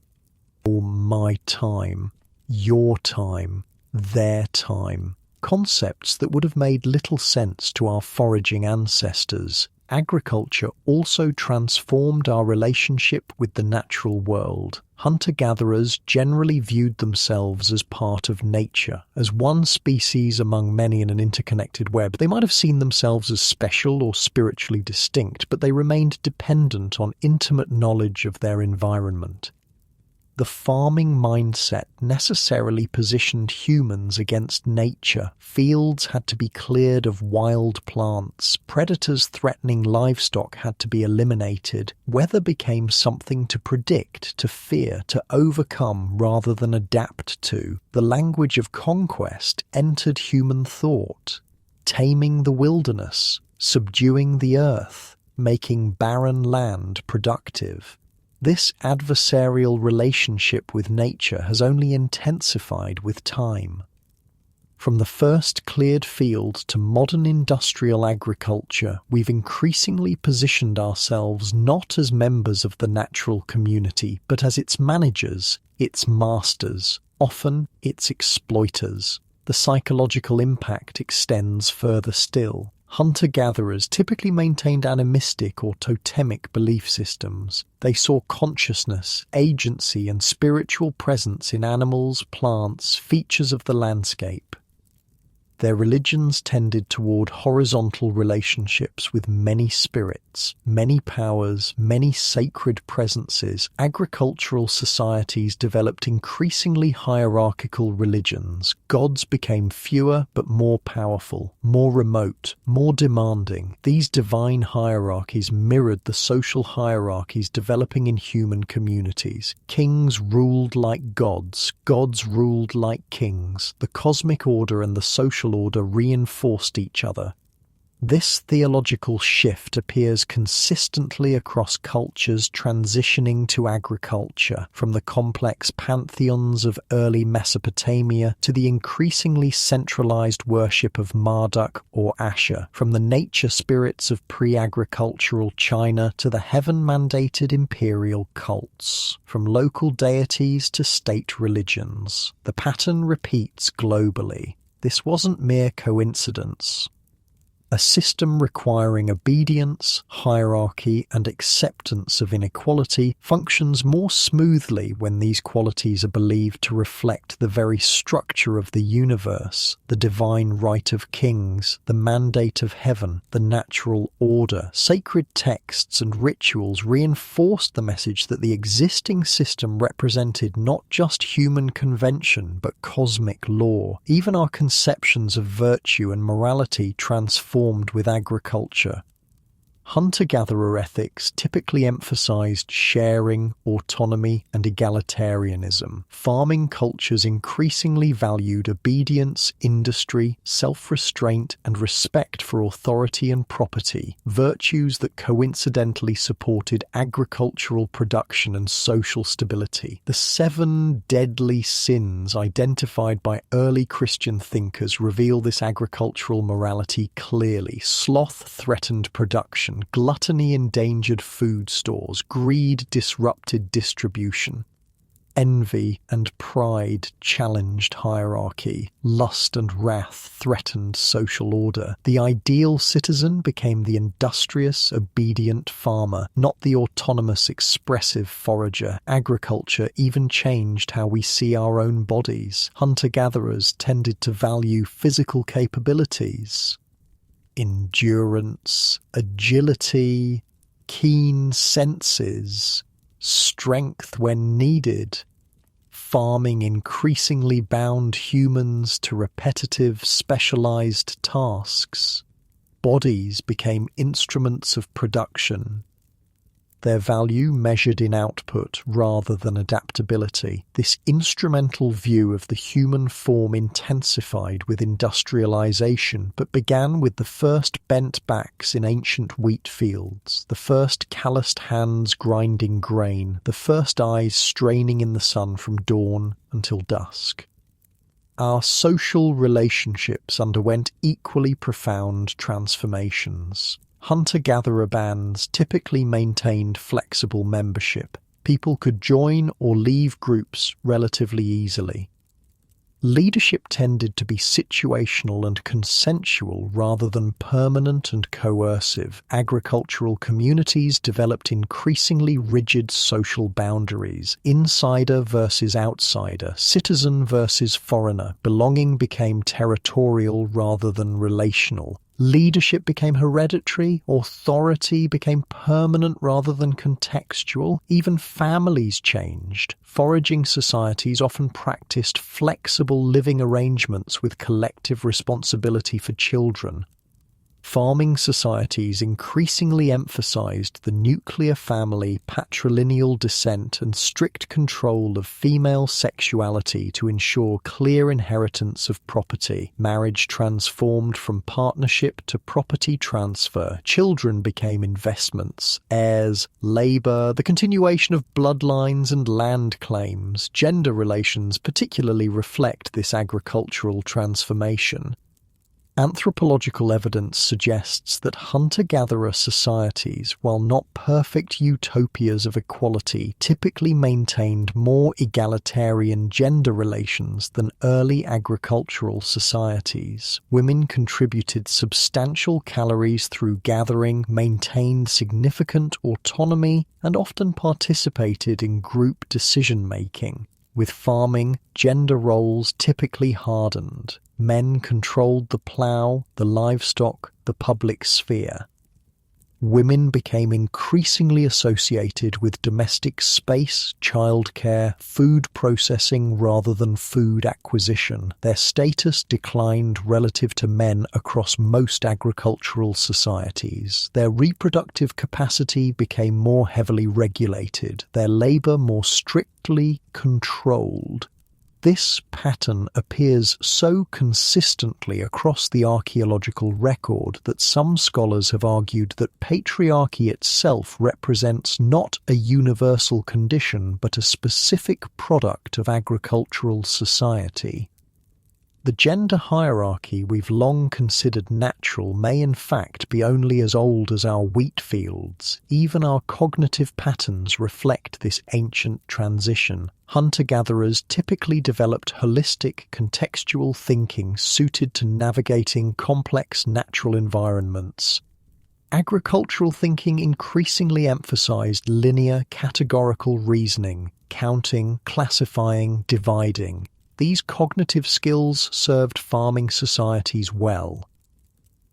Or my time, your time, their time. Concepts that would have made little sense to our foraging ancestors. Agriculture also transformed our relationship with the natural world. Hunter-gatherers generally viewed themselves as part of nature, as one species among many in an interconnected web. They might have seen themselves as special or spiritually distinct, but they remained dependent on intimate knowledge of their environment. The farming mindset necessarily positioned humans against nature. Fields had to be cleared of wild plants. Predators threatening livestock had to be eliminated. Weather became something to predict, to fear, to overcome rather than adapt to. The language of conquest entered human thought. Taming the wilderness, subduing the earth, making barren land productive. This adversarial relationship with nature has only intensified with time. From the first cleared field to modern industrial agriculture, we've increasingly positioned ourselves not as members of the natural community, but as its managers, its masters, often its exploiters. The psychological impact extends further still. Hunter-gatherers typically maintained animistic or totemic belief systems. They saw consciousness, agency, and spiritual presence in animals, plants, features of the landscape. Their religions tended toward horizontal relationships with many spirits, many powers, many sacred presences. Agricultural societies developed increasingly hierarchical religions. Gods became fewer but more powerful, more remote, more demanding. These divine hierarchies mirrored the social hierarchies developing in human communities. Kings ruled like gods, gods ruled like kings. The cosmic order and the social order reinforced each other. This theological shift appears consistently across cultures transitioning to agriculture, from the complex pantheons of early Mesopotamia to the increasingly centralized worship of Marduk or Asher, from the nature spirits of pre-agricultural China to the heaven-mandated imperial cults, from local deities to state religions. The pattern repeats globally. This wasn't mere coincidence. A system requiring obedience, hierarchy, and acceptance of inequality functions more smoothly when these qualities are believed to reflect the very structure of the universe, the divine right of kings, the mandate of heaven, the natural order. Sacred texts and rituals reinforced the message that the existing system represented not just human convention but cosmic law. Even our conceptions of virtue and morality transformed with agriculture. Hunter-gatherer ethics typically emphasized sharing, autonomy, and egalitarianism. Farming cultures increasingly valued obedience, industry, self-restraint, and respect for authority and property, virtues that coincidentally supported agricultural production and social stability. The 7 deadly sins identified by early Christian thinkers reveal this agricultural morality clearly. Sloth threatened production. Gluttony endangered food stores, greed disrupted distribution. Envy and pride challenged hierarchy. Lust and wrath threatened social order. The ideal citizen became the industrious, obedient farmer, not the autonomous, expressive forager. Agriculture even changed how we see our own bodies. Hunter-gatherers tended to value physical capabilities. Endurance, agility, keen senses, strength when needed. Farming increasingly bound humans to repetitive, specialized tasks. Bodies became instruments of production. Their value measured in output rather than adaptability. This instrumental view of the human form intensified with industrialization, but began with the first bent backs in ancient wheat fields, the first calloused hands grinding grain, the first eyes straining in the sun from dawn until dusk. Our social relationships underwent equally profound transformations. Hunter-gatherer bands typically maintained flexible membership. People could join or leave groups relatively easily. Leadership tended to be situational and consensual rather than permanent and coercive. Agricultural communities developed increasingly rigid social boundaries. Insider versus outsider, citizen versus foreigner. Belonging became territorial rather than relational. Leadership became hereditary, authority became permanent rather than contextual. Even families changed. Foraging societies often practiced flexible living arrangements with collective responsibility for children. Farming societies increasingly emphasized the nuclear family, patrilineal descent, and strict control of female sexuality to ensure clear inheritance of property. Marriage transformed from partnership to property transfer. Children became investments, heirs, labor, the continuation of bloodlines and land claims. Gender relations particularly reflect this agricultural transformation. Anthropological evidence suggests that hunter-gatherer societies, while not perfect utopias of equality, typically maintained more egalitarian gender relations than early agricultural societies. Women contributed substantial calories through gathering, maintained significant autonomy, and often participated in group decision-making. With farming, gender roles typically hardened. Men controlled the plough, the livestock, the public sphere. Women became increasingly associated with domestic space, childcare, food processing rather than food acquisition. Their status declined relative to men across most agricultural societies. Their reproductive capacity became more heavily regulated, their labor more strictly controlled. This pattern appears so consistently across the archaeological record that some scholars have argued that patriarchy itself represents not a universal condition but a specific product of agricultural society. The gender hierarchy we've long considered natural may in fact be only as old as our wheat fields. Even our cognitive patterns reflect this ancient transition. Hunter-gatherers typically developed holistic, contextual thinking suited to navigating complex natural environments. Agricultural thinking increasingly emphasized linear, categorical reasoning, counting, classifying, dividing. These cognitive skills served farming societies well.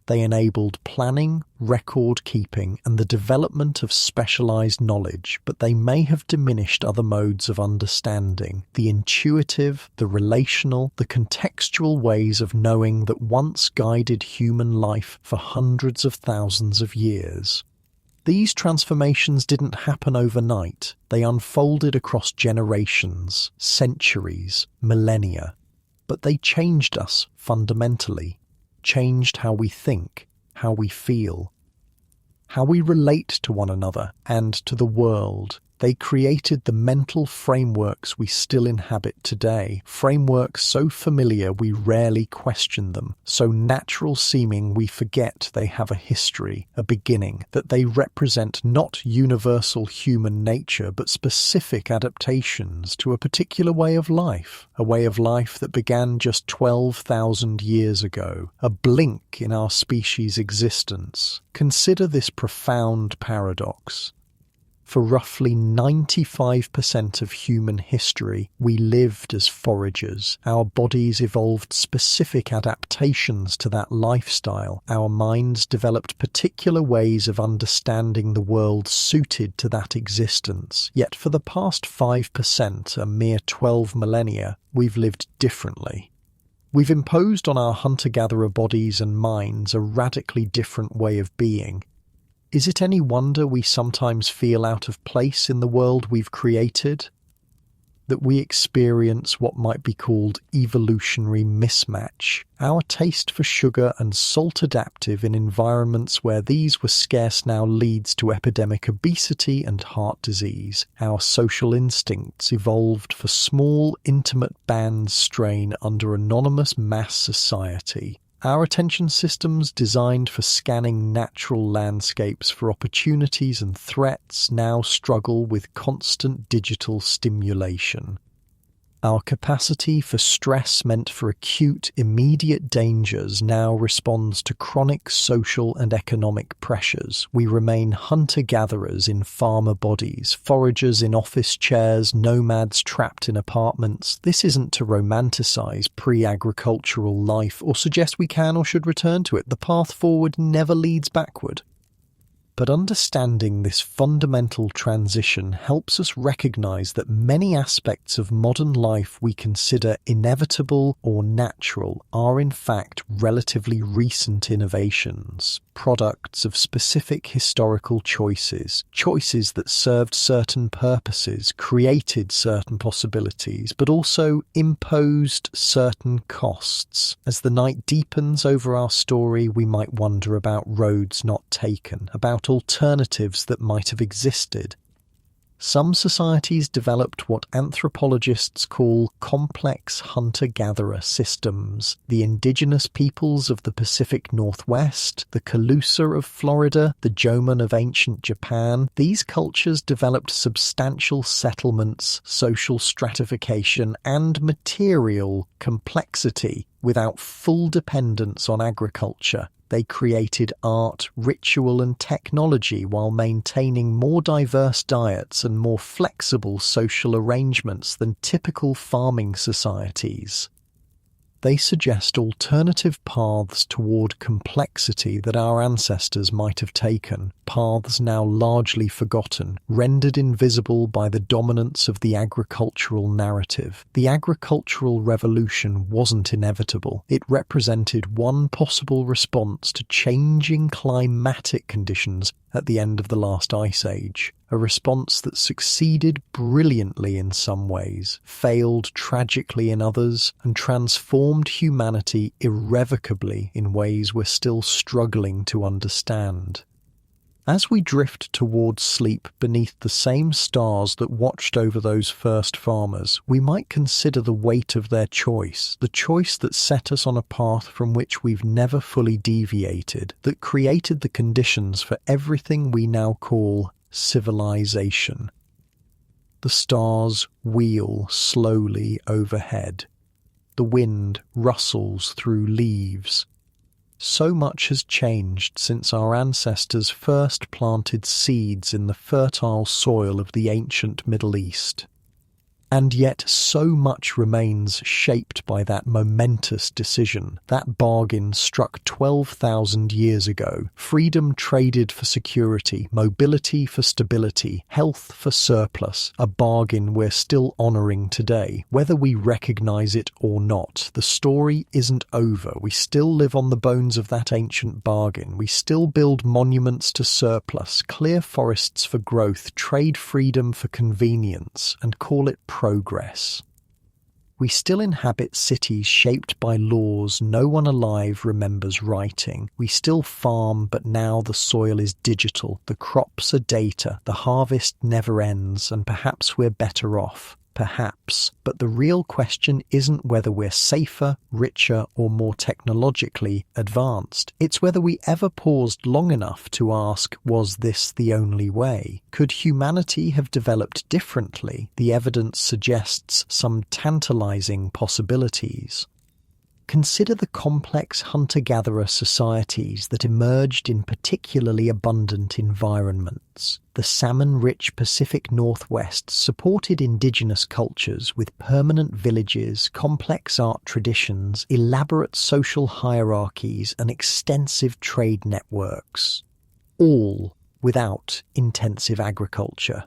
They enabled planning, record-keeping, and the development of specialized knowledge, but they may have diminished other modes of understanding, the intuitive, the relational, the contextual ways of knowing that once guided human life for hundreds of thousands of years. These transformations didn't happen overnight. They unfolded across generations, centuries, millennia. But they changed us fundamentally, changed how we think, how we feel, how we relate to one another and to the world. They created the mental frameworks we still inhabit today, frameworks so familiar we rarely question them, so natural seeming we forget they have a history, a beginning, that they represent not universal human nature but specific adaptations to a particular way of life, a way of life that began just 12,000 years ago, a blink in our species' existence. Consider this profound paradox. For roughly 95% of human history, we lived as foragers. Our bodies evolved specific adaptations to that lifestyle. Our minds developed particular ways of understanding the world suited to that existence. Yet for the past 5%, a mere 12 millennia, we've lived differently. We've imposed on our hunter-gatherer bodies and minds a radically different way of being. Is it any wonder we sometimes feel out of place in the world we've created? That we experience what might be called evolutionary mismatch. Our taste for sugar and salt adaptive in environments where these were scarce now leads to epidemic obesity and heart disease. Our social instincts evolved for small, intimate bands strain under anonymous mass society. Our attention systems, designed for scanning natural landscapes for opportunities and threats, now struggle with constant digital stimulation. Our capacity for stress meant for acute, immediate dangers now responds to chronic social and economic pressures. We remain hunter-gatherers in farmer bodies, foragers in office chairs, nomads trapped in apartments. This isn't to romanticize pre-agricultural life or suggest we can or should return to it. The path forward never leads backward. But understanding this fundamental transition helps us recognize that many aspects of modern life we consider inevitable or natural are in fact relatively recent innovations, products of specific historical choices that served certain purposes, created certain possibilities, but also imposed certain costs. As the night deepens over our story, we might wonder about roads not taken, about alternatives that might have existed. Some societies developed what anthropologists call complex hunter-gatherer systems. The indigenous peoples of the Pacific Northwest, the Calusa of Florida, the Jomon of ancient Japan, these cultures developed substantial settlements, social stratification, and material complexity without full dependence on agriculture. They created art, ritual, and technology while maintaining more diverse diets and more flexible social arrangements than typical farming societies. They suggest alternative paths toward complexity that our ancestors might have taken, paths now largely forgotten, rendered invisible by the dominance of the agricultural narrative. The agricultural revolution wasn't inevitable. It represented one possible response to changing climatic conditions at the end of the last ice age, a response that succeeded brilliantly in some ways, failed tragically in others, and transformed humanity irrevocably in ways we're still struggling to understand. As we drift towards sleep beneath the same stars that watched over those first farmers, we might consider the weight of their choice, the choice that set us on a path from which we've never fully deviated, that created the conditions for everything we now call civilization. The stars wheel slowly overhead. The wind rustles through leaves. So much has changed since our ancestors first planted seeds in the fertile soil of the ancient Middle East. And yet so much remains shaped by that momentous decision, that bargain struck 12,000 years ago. Freedom traded for security, mobility for stability, health for surplus, a bargain we're still honouring today. Whether we recognise it or not, the story isn't over. We still live on the bones of that ancient bargain. We still build monuments to surplus, clear forests for growth, trade freedom for convenience, and call it progress. We still inhabit cities shaped by laws no one alive remembers writing. We still farm, but now the soil is digital, the crops are data, the harvest never ends, and perhaps we're better off. Perhaps. But the real question isn't whether we're safer, richer, or more technologically advanced. It's whether we ever paused long enough to ask, was this the only way? Could humanity have developed differently? The evidence suggests some tantalizing possibilities. Consider the complex hunter-gatherer societies that emerged in particularly abundant environments. The salmon-rich Pacific Northwest supported indigenous cultures with permanent villages, complex art traditions, elaborate social hierarchies, and extensive trade networks. All without intensive agriculture.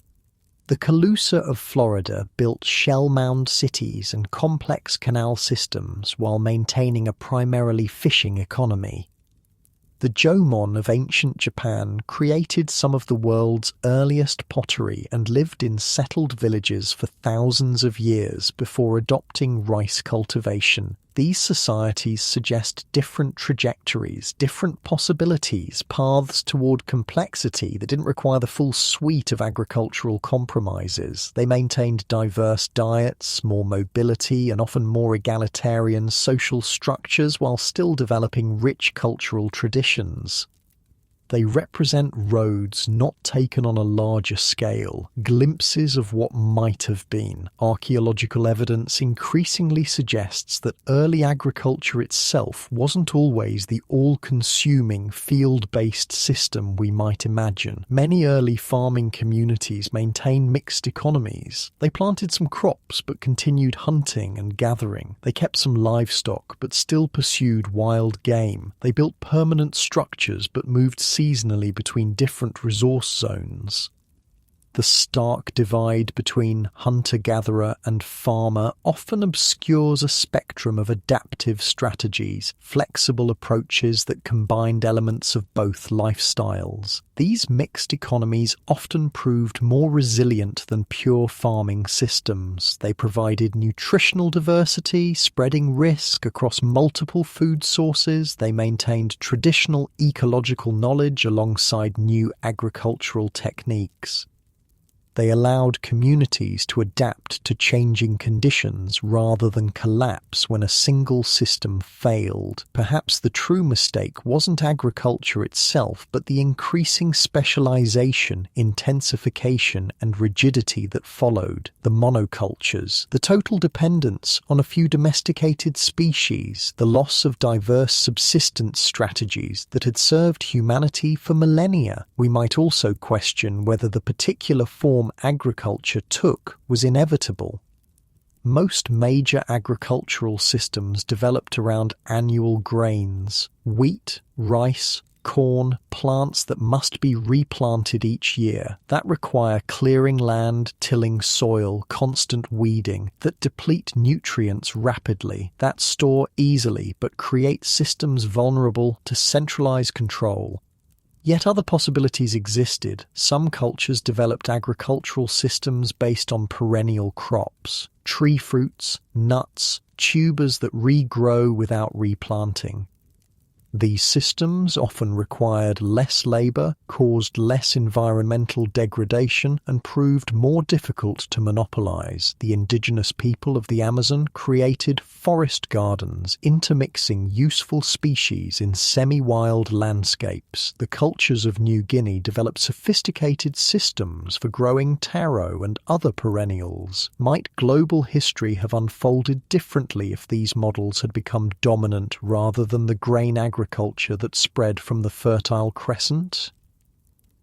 The Calusa of Florida built shell-mound cities and complex canal systems while maintaining a primarily fishing economy. The Jomon of ancient Japan created some of the world's earliest pottery and lived in settled villages for thousands of years before adopting rice cultivation. These societies suggest different trajectories, different possibilities, paths toward complexity that didn't require the full suite of agricultural compromises. They maintained diverse diets, more mobility, and often more egalitarian social structures while still developing rich cultural traditions. They represent roads not taken on a larger scale, glimpses of what might have been. Archaeological evidence increasingly suggests that early agriculture itself wasn't always the all-consuming field-based system we might imagine. Many early farming communities maintained mixed economies. They planted some crops but continued hunting and gathering. They kept some livestock but still pursued wild game. They built permanent structures but moved seasonally between different resource zones. The stark divide between hunter-gatherer and farmer often obscures a spectrum of adaptive strategies, flexible approaches that combined elements of both lifestyles. These mixed economies often proved more resilient than pure farming systems. They provided nutritional diversity, spreading risk across multiple food sources. They maintained traditional ecological knowledge alongside new agricultural techniques. They allowed communities to adapt to changing conditions rather than collapse when a single system failed. Perhaps the true mistake wasn't agriculture itself, but the increasing specialization, intensification, and rigidity that followed. The monocultures, the total dependence on a few domesticated species, the loss of diverse subsistence strategies that had served humanity for millennia. We might also question whether the particular form agriculture took was inevitable. Most major agricultural systems developed around annual grains: wheat, rice, corn, plants that must be replanted each year, that require clearing land, tilling soil, constant weeding, that deplete nutrients rapidly, that store easily but create systems vulnerable to centralized control. Yet other possibilities existed. Some cultures developed agricultural systems based on perennial crops, tree fruits, nuts, tubers that regrow without replanting. These systems often required less labor, caused less environmental degradation, and proved more difficult to monopolize. The indigenous people of the Amazon created forest gardens, intermixing useful species in semi-wild landscapes. The cultures of New Guinea developed sophisticated systems for growing taro and other perennials. Might global history have unfolded differently if these models had become dominant rather than the grain agriculture that spread from the Fertile Crescent?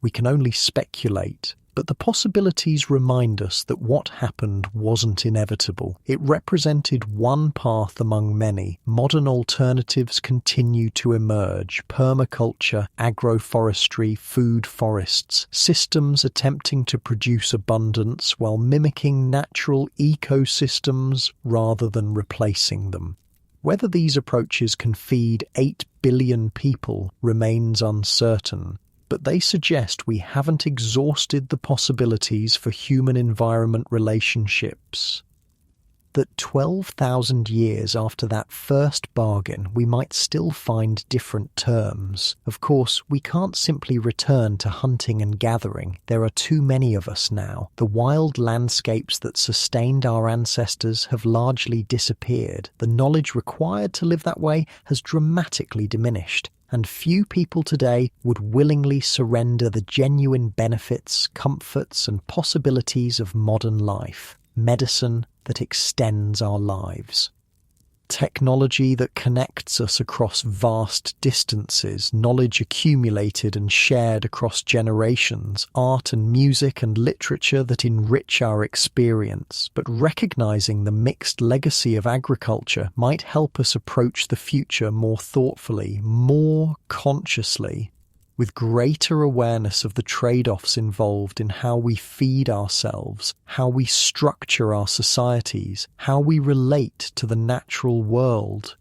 We can only speculate, but the possibilities remind us that what happened wasn't inevitable. It represented one path among many. Modern alternatives continue to emerge: permaculture, agroforestry, food forests, systems attempting to produce abundance while mimicking natural ecosystems rather than replacing them. Whether these approaches can feed 8 billion people remains uncertain, but they suggest we haven't exhausted the possibilities for human-environment relationships. That 12,000 years after that first bargain, we might still find different terms. Of course, we can't simply return to hunting and gathering. There are too many of us now. The wild landscapes that sustained our ancestors have largely disappeared. The knowledge required to live that way has dramatically diminished, and few people today would willingly surrender the genuine benefits, comforts, and possibilities of modern life. Medicine that extends our lives. Technology that connects us across vast distances, knowledge accumulated and shared across generations, art and music and literature that enrich our experience. But recognizing the mixed legacy of agriculture might help us approach the future more thoughtfully, more consciously, with greater awareness of the trade-offs involved in how we feed ourselves, how we structure our societies, how we relate to the natural world.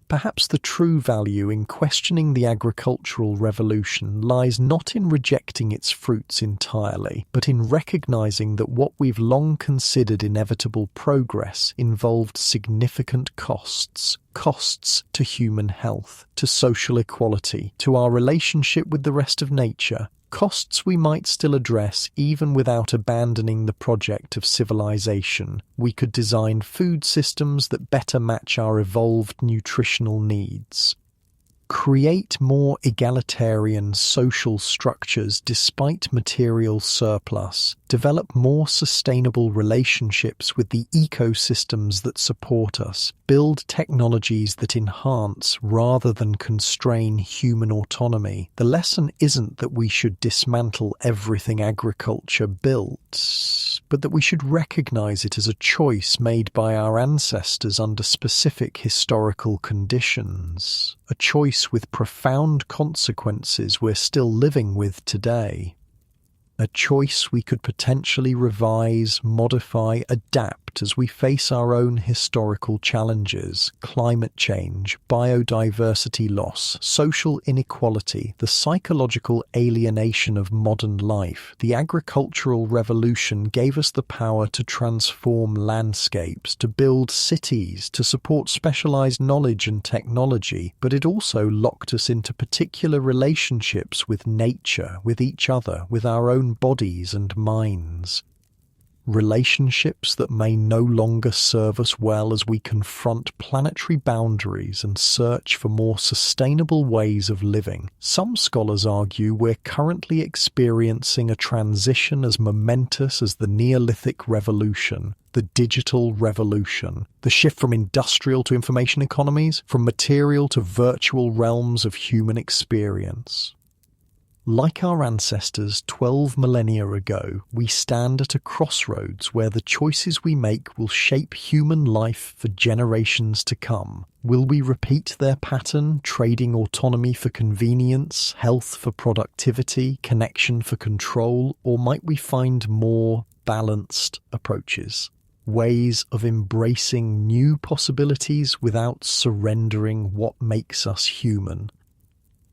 Perhaps the true value in questioning the agricultural revolution lies not in rejecting its fruits entirely, but in recognizing that what we've long considered inevitable progress involved significant costs. Costs to human health, to social equality, to our relationship with the rest of nature. Costs we might still address even without abandoning the project of civilization. We could design food systems that better match our evolved nutritional needs. Create more egalitarian social structures despite material surplus, develop more sustainable relationships with the ecosystems that support us, build technologies that enhance rather than constrain human autonomy. The lesson isn't that we should dismantle everything agriculture built, but that we should recognize it as a choice made by our ancestors under specific historical conditions, a choice with profound consequences we're still living with today. A choice we could potentially revise, modify, adapt as we face our own historical challenges: climate change, biodiversity loss, social inequality, the psychological alienation of modern life. The agricultural revolution gave us the power to transform landscapes, to build cities, to support specialized knowledge and technology, but it also locked us into particular relationships with nature, with each other, with our own bodies and minds. Relationships that may no longer serve us well as we confront planetary boundaries and search for more sustainable ways of living. Some scholars argue we're currently experiencing a transition as momentous as the Neolithic revolution, the digital revolution, the shift from industrial to information economies, from material to virtual realms of human experience. Like our ancestors 12 millennia ago, we stand at a crossroads where the choices we make will shape human life for generations to come. Will we repeat their pattern, trading autonomy for convenience, health for productivity, connection for control, or might we find more balanced approaches? Ways of embracing new possibilities without surrendering what makes us human.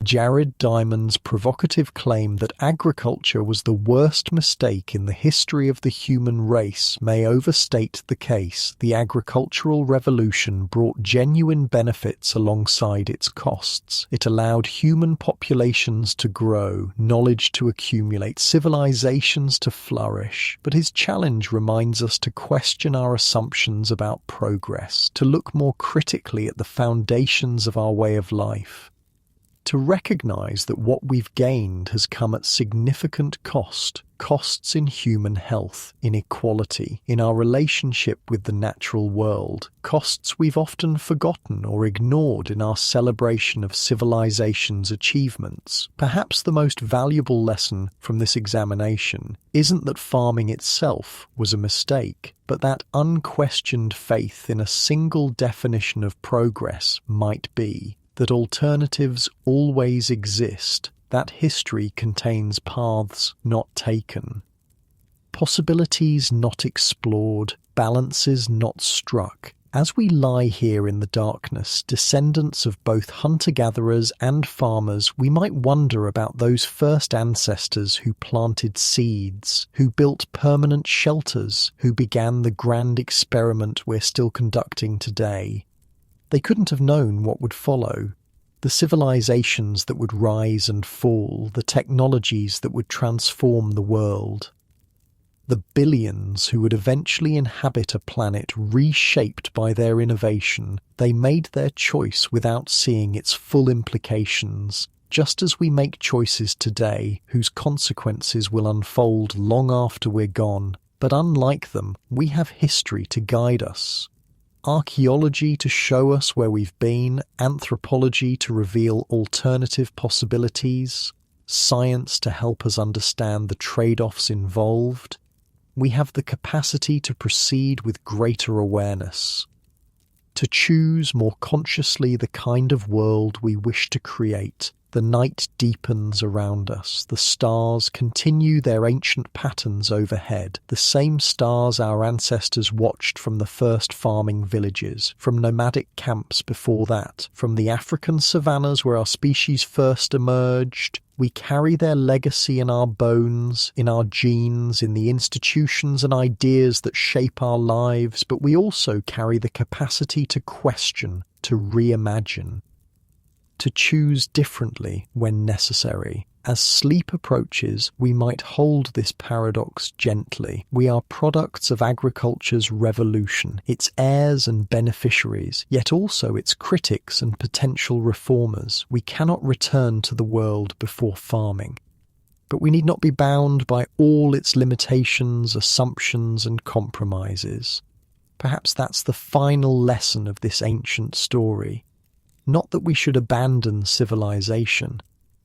Jared Diamond's provocative claim that agriculture was the worst mistake in the history of the human race may overstate the case. The agricultural revolution brought genuine benefits alongside its costs. It allowed human populations to grow, knowledge to accumulate, civilizations to flourish. But his challenge reminds us to question our assumptions about progress, to look more critically at the foundations of our way of life, to recognize that what we've gained has come at significant costs in human health, inequality, in our relationship with the natural world, costs we've often forgotten or ignored in our celebration of civilization's achievements. Perhaps the most valuable lesson from this examination isn't that farming itself was a mistake, but that unquestioned faith in a single definition of progress might be, that alternatives always exist, that history contains paths not taken, possibilities not explored, balances not struck. As we lie here in the darkness, descendants of both hunter-gatherers and farmers, we might wonder about those first ancestors who planted seeds, who built permanent shelters, who began the grand experiment we're still conducting today. They couldn't have known what would follow. The civilizations that would rise and fall, the technologies that would transform the world. The billions who would eventually inhabit a planet reshaped by their innovation. They made their choice without seeing its full implications, just as we make choices today whose consequences will unfold long after we're gone. But unlike them, we have history to guide us. Archaeology to show us where we've been, anthropology to reveal alternative possibilities, science to help us understand the trade-offs involved. We have the capacity to proceed with greater awareness, to choose more consciously the kind of world we wish to create. The night deepens around us. The stars continue their ancient patterns overhead, the same stars our ancestors watched from the first farming villages, from nomadic camps before that, from the African savannas where our species first emerged. We carry their legacy in our bones, in our genes, in the institutions and ideas that shape our lives, but we also carry the capacity to question, to reimagine, to choose differently when necessary. As sleep approaches, we might hold this paradox gently. We are products of agriculture's revolution, its heirs and beneficiaries, yet also its critics and potential reformers. We cannot return to the world before farming. But we need not be bound by all its limitations, assumptions, and compromises. Perhaps that's the final lesson of this ancient story. Not that we should abandon civilization,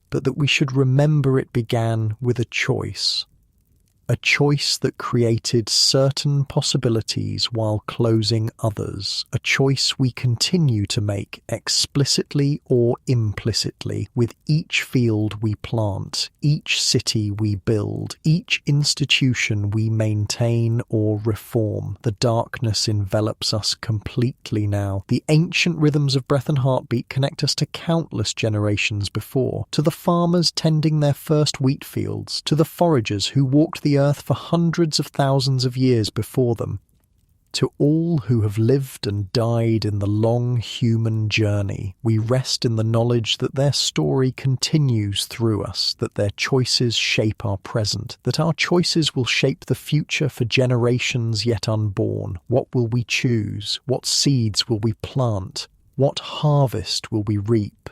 but that we should remember it began with a choice that created certain possibilities while closing others, a choice we continue to make explicitly or implicitly with each field we plant, each city we build, each institution we maintain or reform. The darkness envelops us completely now. The ancient rhythms of breath and heartbeat connect us to countless generations before, to the farmers tending their first wheat fields, to the foragers who walked the earth for hundreds of thousands of years before them, to all who have lived and died in the long human journey. We rest in the knowledge that their story continues through us, that their choices shape our present, that our choices will shape the future for generations yet unborn. What will we choose? What seeds will we plant? What harvest will we reap?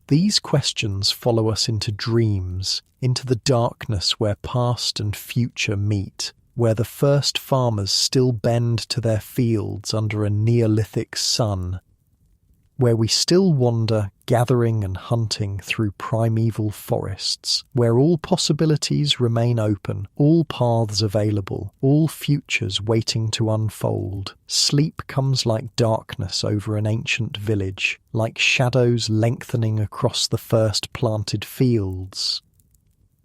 These questions follow us into dreams, into the darkness where past and future meet, where the first farmers still bend to their fields under a neolithic sun, where we still wander gathering and hunting through primeval forests, where all possibilities remain open, all paths available, all futures waiting to unfold. Sleep comes like darkness over an ancient village, like shadows lengthening across the first planted fields,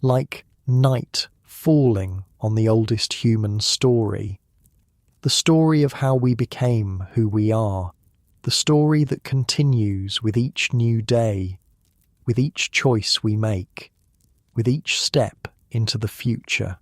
like night falling on the oldest human story, the story of how we became who we are, the story that continues with each new day, with each choice we make, with each step into the future.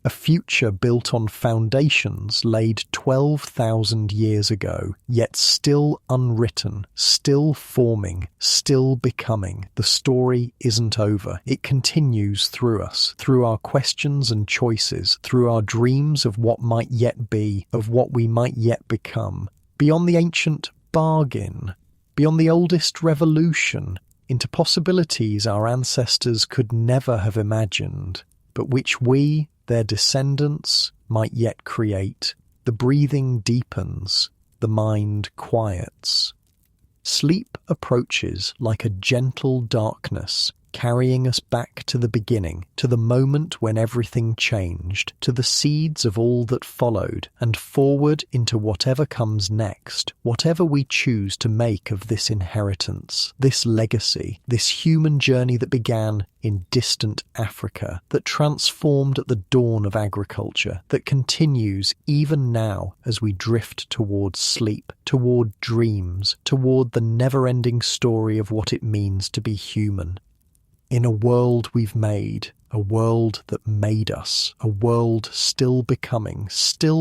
A future built on foundations laid 12,000 years ago, yet still unwritten, still forming, still becoming. The story isn't over. It continues through us, through our questions and choices, through our dreams of what might yet be, of what we might yet become. Beyond the ancient bargain, beyond the oldest revolution, into possibilities our ancestors could never have imagined, but which we, their descendants, might yet create. The breathing deepens, the mind quiets. Sleep approaches like a gentle darkness, carrying us back to the beginning, to the moment when everything changed, to the seeds of all that followed, and forward into whatever comes next, whatever we choose to make of this inheritance, this legacy, this human journey that began in distant Africa, that transformed at the dawn of agriculture, that continues even now as we drift towards sleep, toward dreams, toward the never-ending story of what it means to be human. In a world we've made, a world that made us, a world still becoming, still